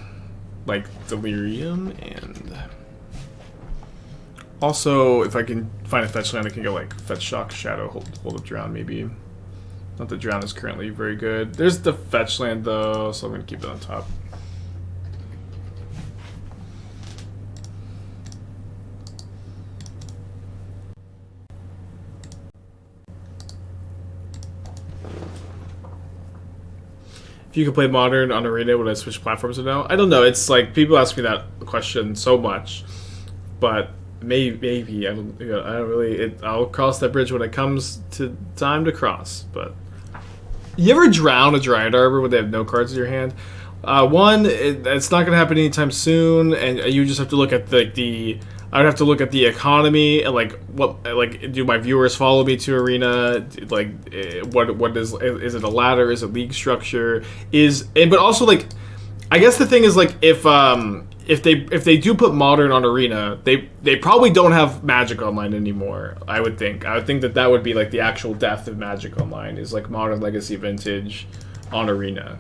like Delirium, and also if I can find a fetch land, I can go like fetch Shock, Shadow, hold up Drown maybe. Not that Drown is currently very good. There's the fetch land though, so I'm gonna keep it on top. If you could play Modern on Arena, would I switch platforms or no? I don't know. It's like people ask me that question so much, but maybe I don't really. I'll cross that bridge when it comes to time to cross. But you ever drown a Dryad Arbor when they have no cards in your hand? One, it's not gonna happen anytime soon, and you just have to look at the I would have to look at the economy and like do my viewers follow me to Arena? Like what is it a ladder? Is it league structure? But also like I guess the thing is like if they do put Modern on Arena, they probably don't have Magic Online anymore. I would think that would be like the actual death of Magic Online is like Modern, Legacy, Vintage on Arena.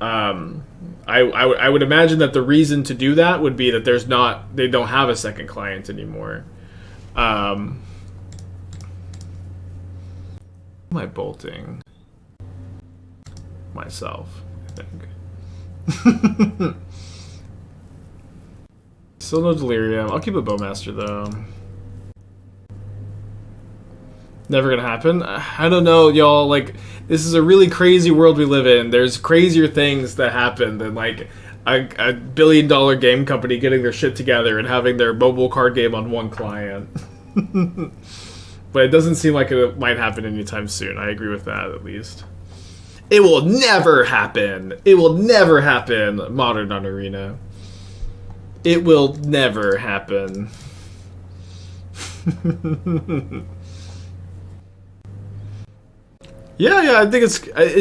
I would imagine that the reason to do that would be that they don't have a second client anymore. Am I bolting myself? I think. Still no Delirium. I'll keep a Bowmaster though. Never gonna happen. I don't know, y'all. Like, this is a really crazy world we live in. There's crazier things that happen than like a billion-dollar game company getting their shit together and having their mobile card game on one client. But it doesn't seem like it might happen anytime soon. I agree with that, at least. It will never happen. It will never happen. Modern on Arena. It will never happen. Yeah, I think it's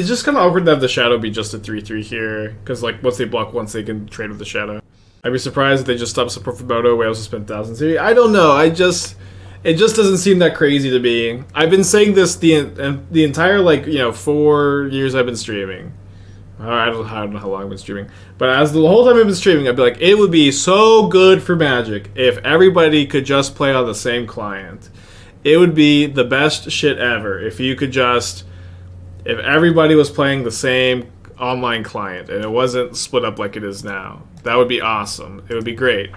just kind of awkward to have the Shadow be just a 3/3 here, because like once they block once, they can trade with the Shadow. I'd be surprised if they just stop support for Bodo. We also spent thousands here. I don't know. It just doesn't seem that crazy to me. I've been saying this the entire 4 years I've been streaming. I don't know how long I've been streaming, but as the whole time I've been streaming, I'd be like, it would be so good for Magic if everybody could just play on the same client. It would be the best shit ever if you could just, if everybody was playing the same online client and it wasn't split up like it is now. That would be awesome. It would be great.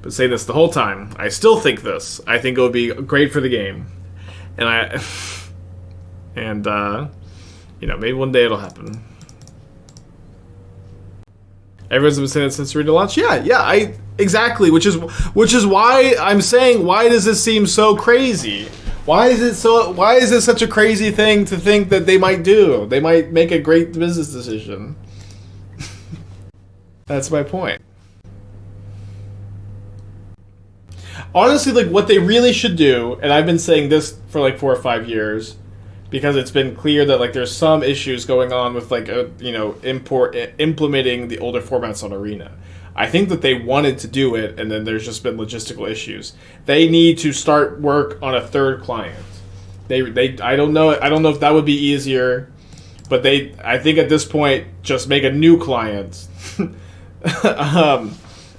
But saying this the whole time, I still think this. I think it would be great for the game, and maybe one day it'll happen. Everyone's been saying that since Arena launch. Yeah, exactly. Which is why I'm saying, why does this seem so crazy? Why is it such a crazy thing to think that they might do? They might make a great business decision. That's my point. Honestly, what they really should do, and I've been saying this for 4 or 5 years, because it's been clear that there's some issues going on with implementing the older formats on Arena. I think that they wanted to do it, and then there's just been logistical issues. They need to start work on a third client. I don't know if that would be easier, but I think at this point just make a new client.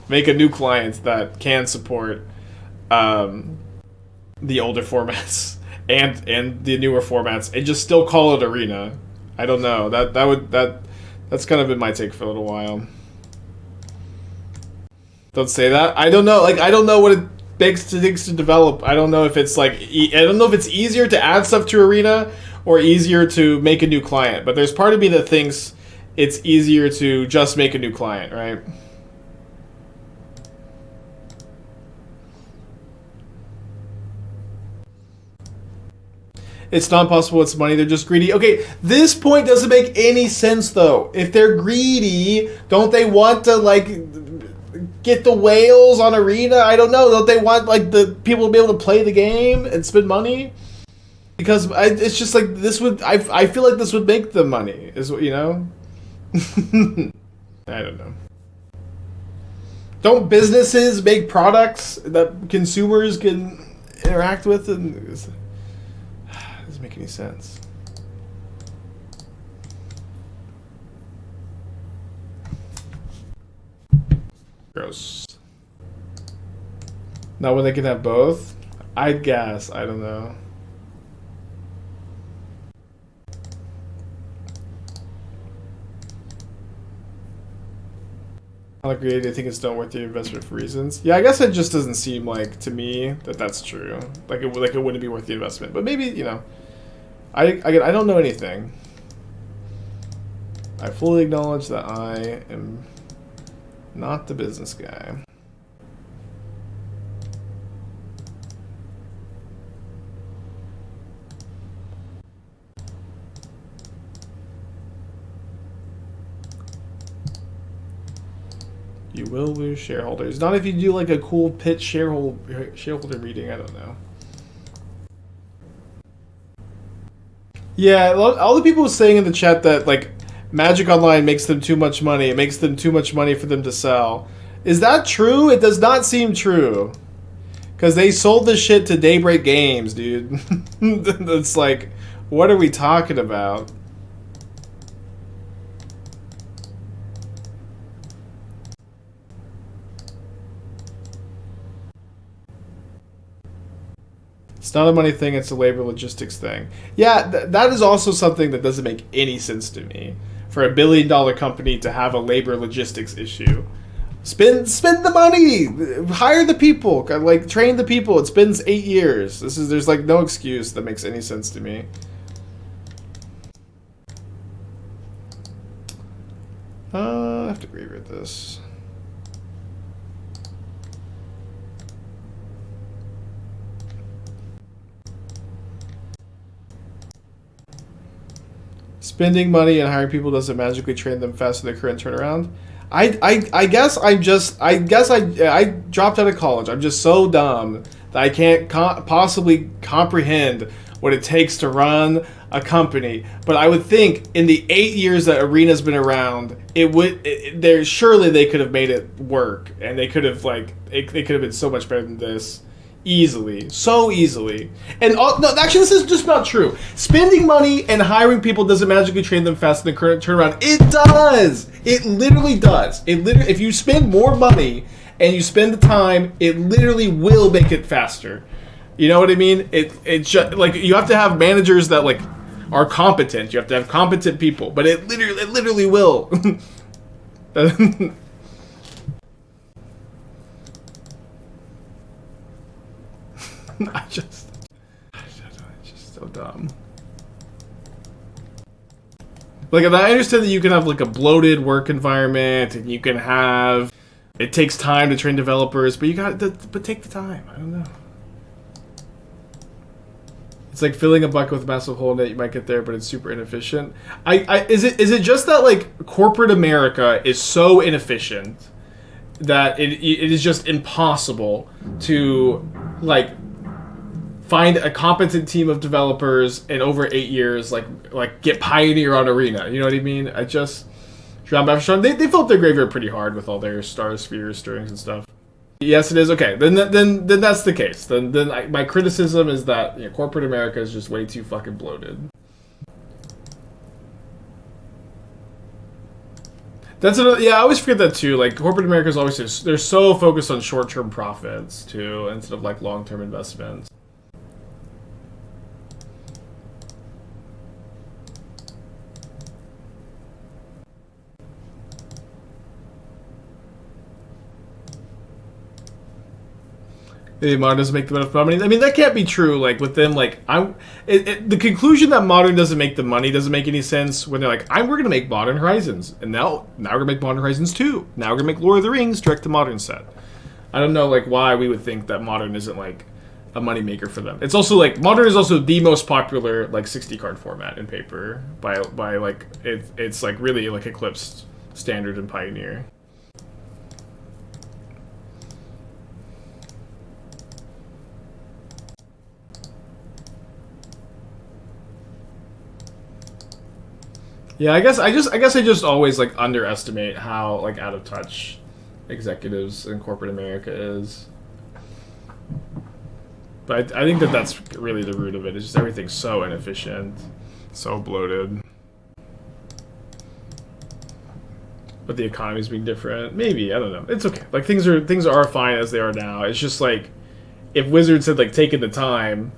Make a new client that can support the older formats and the newer formats, and just still call it Arena. I don't know. That's kind of been my take for a little while. Don't say that. I don't know. I don't know what it takes to develop. I don't know if it's I don't know if it's easier to add stuff to Arena or easier to make a new client. But there's part of me that thinks it's easier to just make a new client, right? It's not possible, it's money, they're just greedy. Okay, this point doesn't make any sense, though. If they're greedy, don't they want to, get the whales on Arena? I don't know. Don't they want, the people to be able to play the game and spend money? Because it's just, this would... I feel like this would make them money, is what, I don't know. Don't businesses make products that consumers can interact with? And doesn't make any sense. Gross. Not when they can have both? I'd guess. I don't know. I agree. I think it's not worth the investment for reasons. Yeah, I guess it just doesn't seem like, to me, that that's true. It wouldn't be worth the investment. But maybe, I don't know anything. I fully acknowledge that I am not the business guy. You will lose shareholders. Not if you do a cool pitch shareholder meeting. I don't know. Yeah, all the people saying in the chat that Magic Online makes them too much money. It makes them too much money for them to sell. Is that true? It does not seem true. Because they sold this shit to Daybreak Games, dude. It's what are we talking about? It's not a money thing, it's a labor logistics thing. Yeah, that is also something that doesn't make any sense to me. For $1 billion company to have a labor logistics issue. Spend the money! Hire the people! Train the people. It spends 8 years. There's no excuse that makes any sense to me. I have to reread this. Spending money and hiring people doesn't magically train them faster than the current turnaround. I guess I dropped out of college. I'm just so dumb that I can't possibly comprehend what it takes to run a company. But I would think in the 8 years that Arena's been around, surely they could have made it work, and they could have they could have been so much better than this. Easily. So easily. And no, actually, this is just not true. Spending money and hiring people doesn't magically train them faster than current turnaround. It does! It literally does. If you spend more money and you spend the time, it literally will make it faster. You know what I mean? It's just, like, you have to have managers that, like, are competent. You have to have competent people. But it literally will. It's just so dumb. Like, I understand that you can have like a bloated work environment, and you can have it takes time to train developers, but but take the time. I don't know. It's like filling a bucket with a massive hole in it. You might get there, but it's super inefficient. Is it just that like corporate America is so inefficient that it is just impossible to like find a competent team of developers in over 8 years, like get Pioneer on Arena. You know what I mean? They filled their graveyard pretty hard with all their stars, spheres, stirrings, and stuff. Yes, it is. Okay, then that's the case. My criticism is that corporate America is just way too fucking bloated. I always forget that too. Like, corporate America is always they're so focused on short-term profits too, instead of like long-term investments. Maybe Modern doesn't make them enough money. I mean, that can't be true. Like, with them, like, the conclusion that Modern doesn't make the money doesn't make any sense when they're like, we're going to make Modern Horizons. And now we're going to make Modern Horizons 2. Now we're going to make Lord of the Rings direct to Modern set. I don't know, like, why we would think that Modern isn't, like, a moneymaker for them. It's also, like, Modern is also the most popular, like, 60-card format in paper. By like, it's, like, really, like, eclipsed Standard and Pioneer. Yeah, I guess I just always like underestimate how like out of touch executives in corporate America is. But I think that's really the root of it. It's just everything's so inefficient, so bloated. But the economy's being different. Maybe, I don't know. It's okay. Like things are fine as they are now. It's just like if Wizards had like taken the time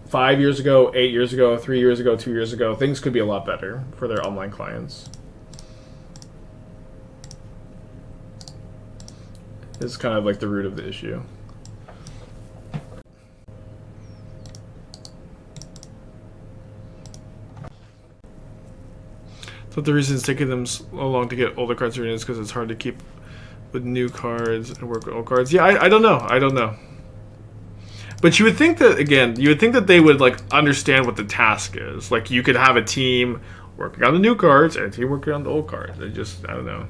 5 years ago, 8 years ago, 3 years ago, 2 years ago, things could be a lot better for their online clients. It's kind of like the root of the issue. So the reason it's taking them so long to get older cards is because it's hard to keep with new cards and work with old cards. Yeah, I don't know. I don't know. But you would think that they would like understand what the task is. Like you could have a team working on the new cards and a team working on the old cards. I don't know.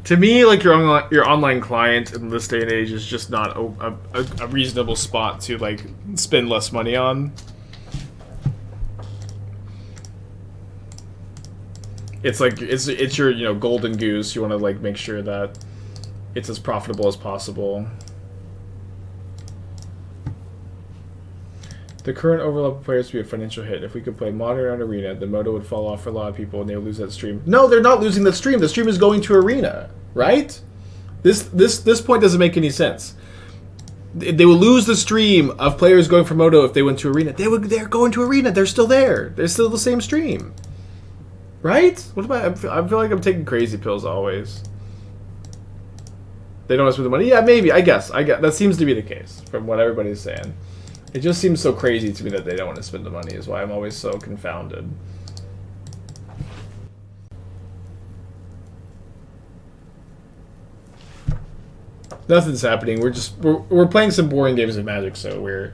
To me, like your online client in this day and age is just not a reasonable spot to like spend less money on. It's like it's your golden goose. You want to like make sure that it's as profitable as possible. The current overlap of players would be a financial hit. If we could play Modern on Arena, the Moto would fall off for a lot of people and they would lose that stream. No, they're not losing that stream. The stream is going to Arena, right? This point doesn't make any sense. They would lose the stream of players going for Moto if they went to Arena. They're going to Arena. They're still there. They're still the same stream. Right? What about I feel like I'm taking crazy pills always. They don't want to spend the money? Yeah, maybe. I guess. That seems to be the case from what everybody's saying. It just seems so crazy to me that they don't want to spend the money is why I'm always so confounded. Nothing's happening. We're playing some boring games of Magic, so we're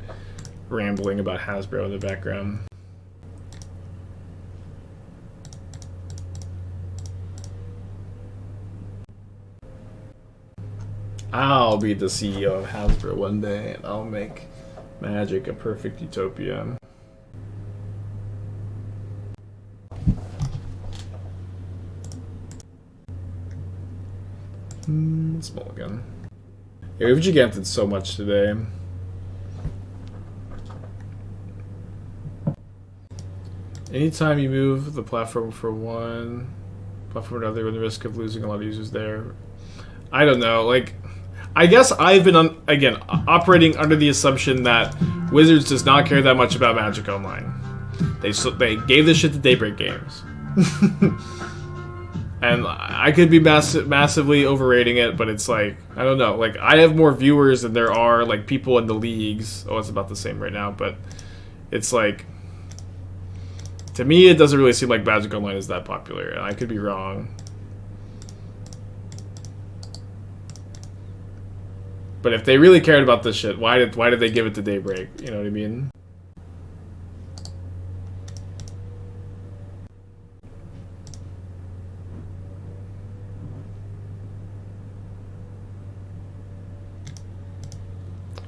rambling about Hasbro in the background. I'll be the CEO of Hasbro one day, and I'll make Magic a perfect utopia. Small again. Yeah, we've Jeganthed so much today. Anytime you move the platform from one platform to another, run the risk of losing a lot of users there. I don't know. Like, I guess I've been operating under the assumption that Wizards does not care that much about Magic Online. They gave this shit to Daybreak Games. And I could be massively overrating it, but it's like, I don't know. Like, I have more viewers than there are, like, people in the leagues. Oh, it's about the same right now, but it's like, to me, it doesn't really seem like Magic Online is that popular, and I could be wrong. But if they really cared about this shit, why did they give it to Daybreak? You know what I mean?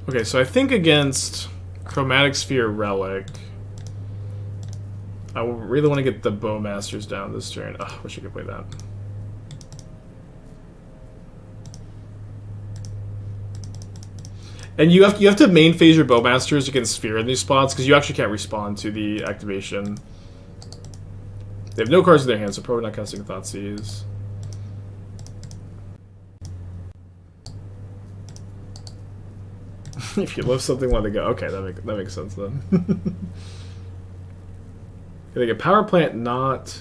Okay, so I think against Chromatic Sphere Relic, I really want to get the Bowmasters down this turn. Ugh, wish I could play that. And you have to main phase your Bowmasters against Sphere in these spots, because you actually can't respond to the activation. They have no cards in their hands, so probably not casting Thoughtseize. If you love something, let it go. Okay, that makes sense then. They get Power Plant, not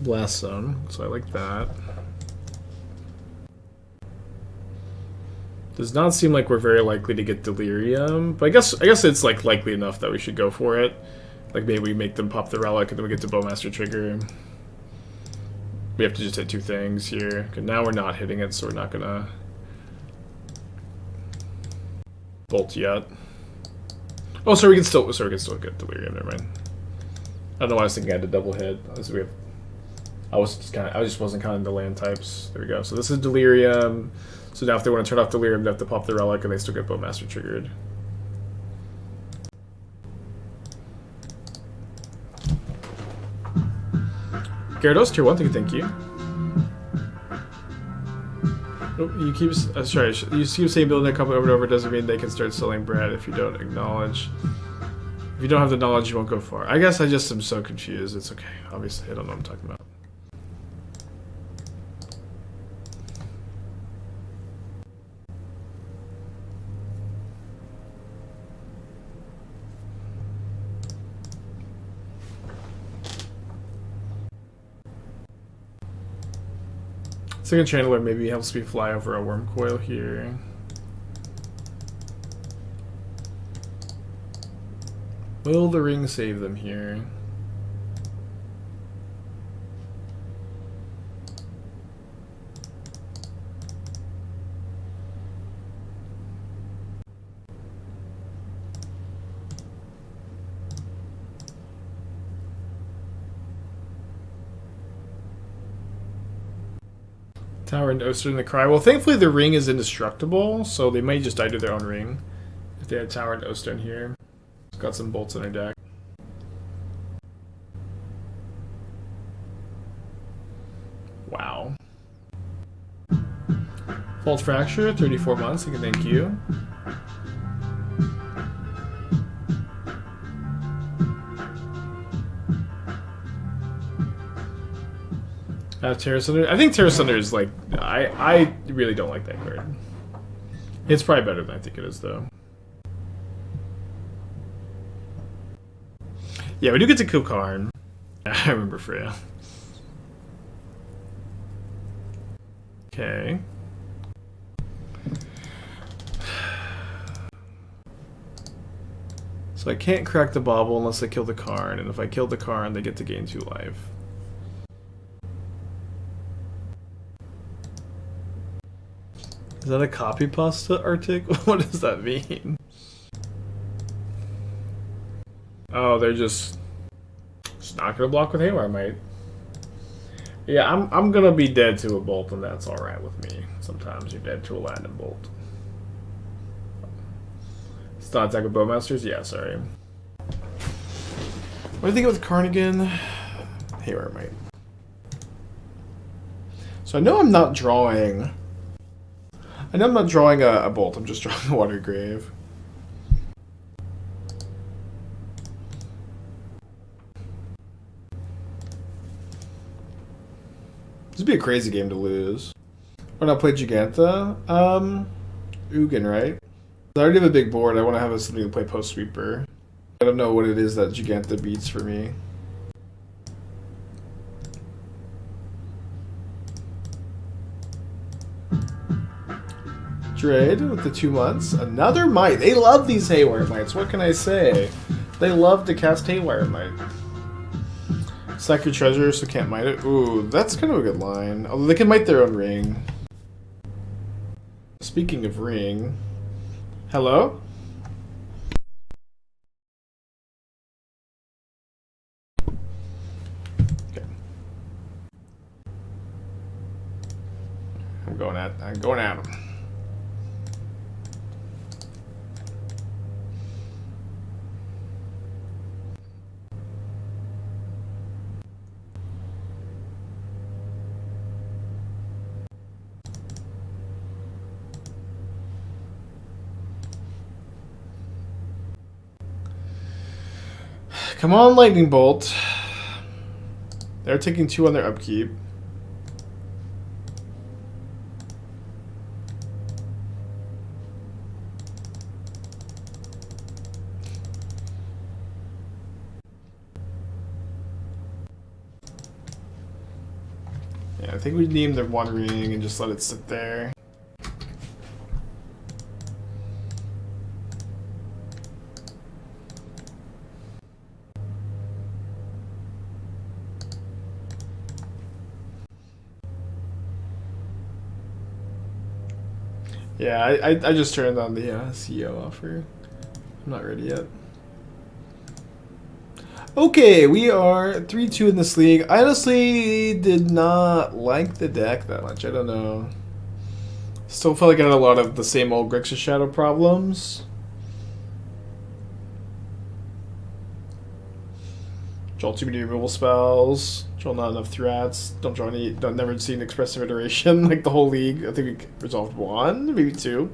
Blast Zone, so I like that. Does not seem like we're very likely to get Delirium, but I guess it's like likely enough that we should go for it. Like maybe we make them pop the Relic and then we get to Bowmaster trigger. We have to just hit two things here. Okay, now we're not hitting it, so we're not gonna bolt yet. Oh, so we can still get Delirium. Never mind. I don't know why I was thinking I had a double hit. I just wasn't counting the land types. There we go. So this is Delirium. So now if they want to turn off Delirium, they have to pop the Relic, and they still get Bowmaster triggered. Gyarados, tier 1, thank you. Oh, you keep saying building a company over and over doesn't mean they can start selling bread if you don't acknowledge. If you don't have the knowledge, you won't go far. I guess I just am so confused. It's okay. Obviously, I don't know what I'm talking about. Second Channeler maybe helps me fly over a Worm Coil here. Will the ring save them here? Tower and Oster in the Cry. Well, thankfully the ring is indestructible, so they might just die to their own ring if they had Tower and Oster in here. Got some bolts in our deck. Wow. Fault Fracture, 34 months. Thank you. Terra Sunder. I think Terra Sunder is like I really don't like that card. It's probably better than I think it is though. Yeah, we do get to kill Karn. I remember Freya. Okay. So I can't crack the Bauble unless I kill the Karn, and if I kill the Karn, they get to gain 2 life. Is that a copy pasta, Arctic? What does that mean? Oh, they're just not gonna block with Haywire Might. Yeah, I'm gonna be dead to a bolt, and that's alright with me. Sometimes you're dead to a land and bolt. It's not attack with Bowmasters? Yeah, sorry. What do you think with Carnigan? Haywire Might. So I know I'm not drawing... I know I'm not drawing a bolt, I'm just drawing a Watery Grave. This would be a crazy game to lose. Why not play Jegantha? Ugin, right? I already have a big board. I want to have something to play Post Sweeper. I don't know what it is that Jegantha beats for me. Trade with the 2 months. Another Might. They love these Haywire Mites. What can I say? They love to cast Haywire Might. Sack your treasure so can't mite it. Ooh, that's kind of a good line. Although they can mite their own ring. Speaking of ring. Hello? Okay. I'm going at him. Come on, Lightning Bolt. They're taking 2 on their upkeep. Yeah, I think we name their 1 ring and just let it sit there. Yeah, I just turned on the CEO offer. I'm not ready yet. Okay, we are 3-2 in this league. I honestly did not like the deck that much. I don't know. Still felt like I had a lot of the same old Grixis Shadow problems. Draw too many removal spells. Draw not enough threats. Don't draw any. Don't never see an expressive iteration like the whole league. I think we resolved 1, maybe 2.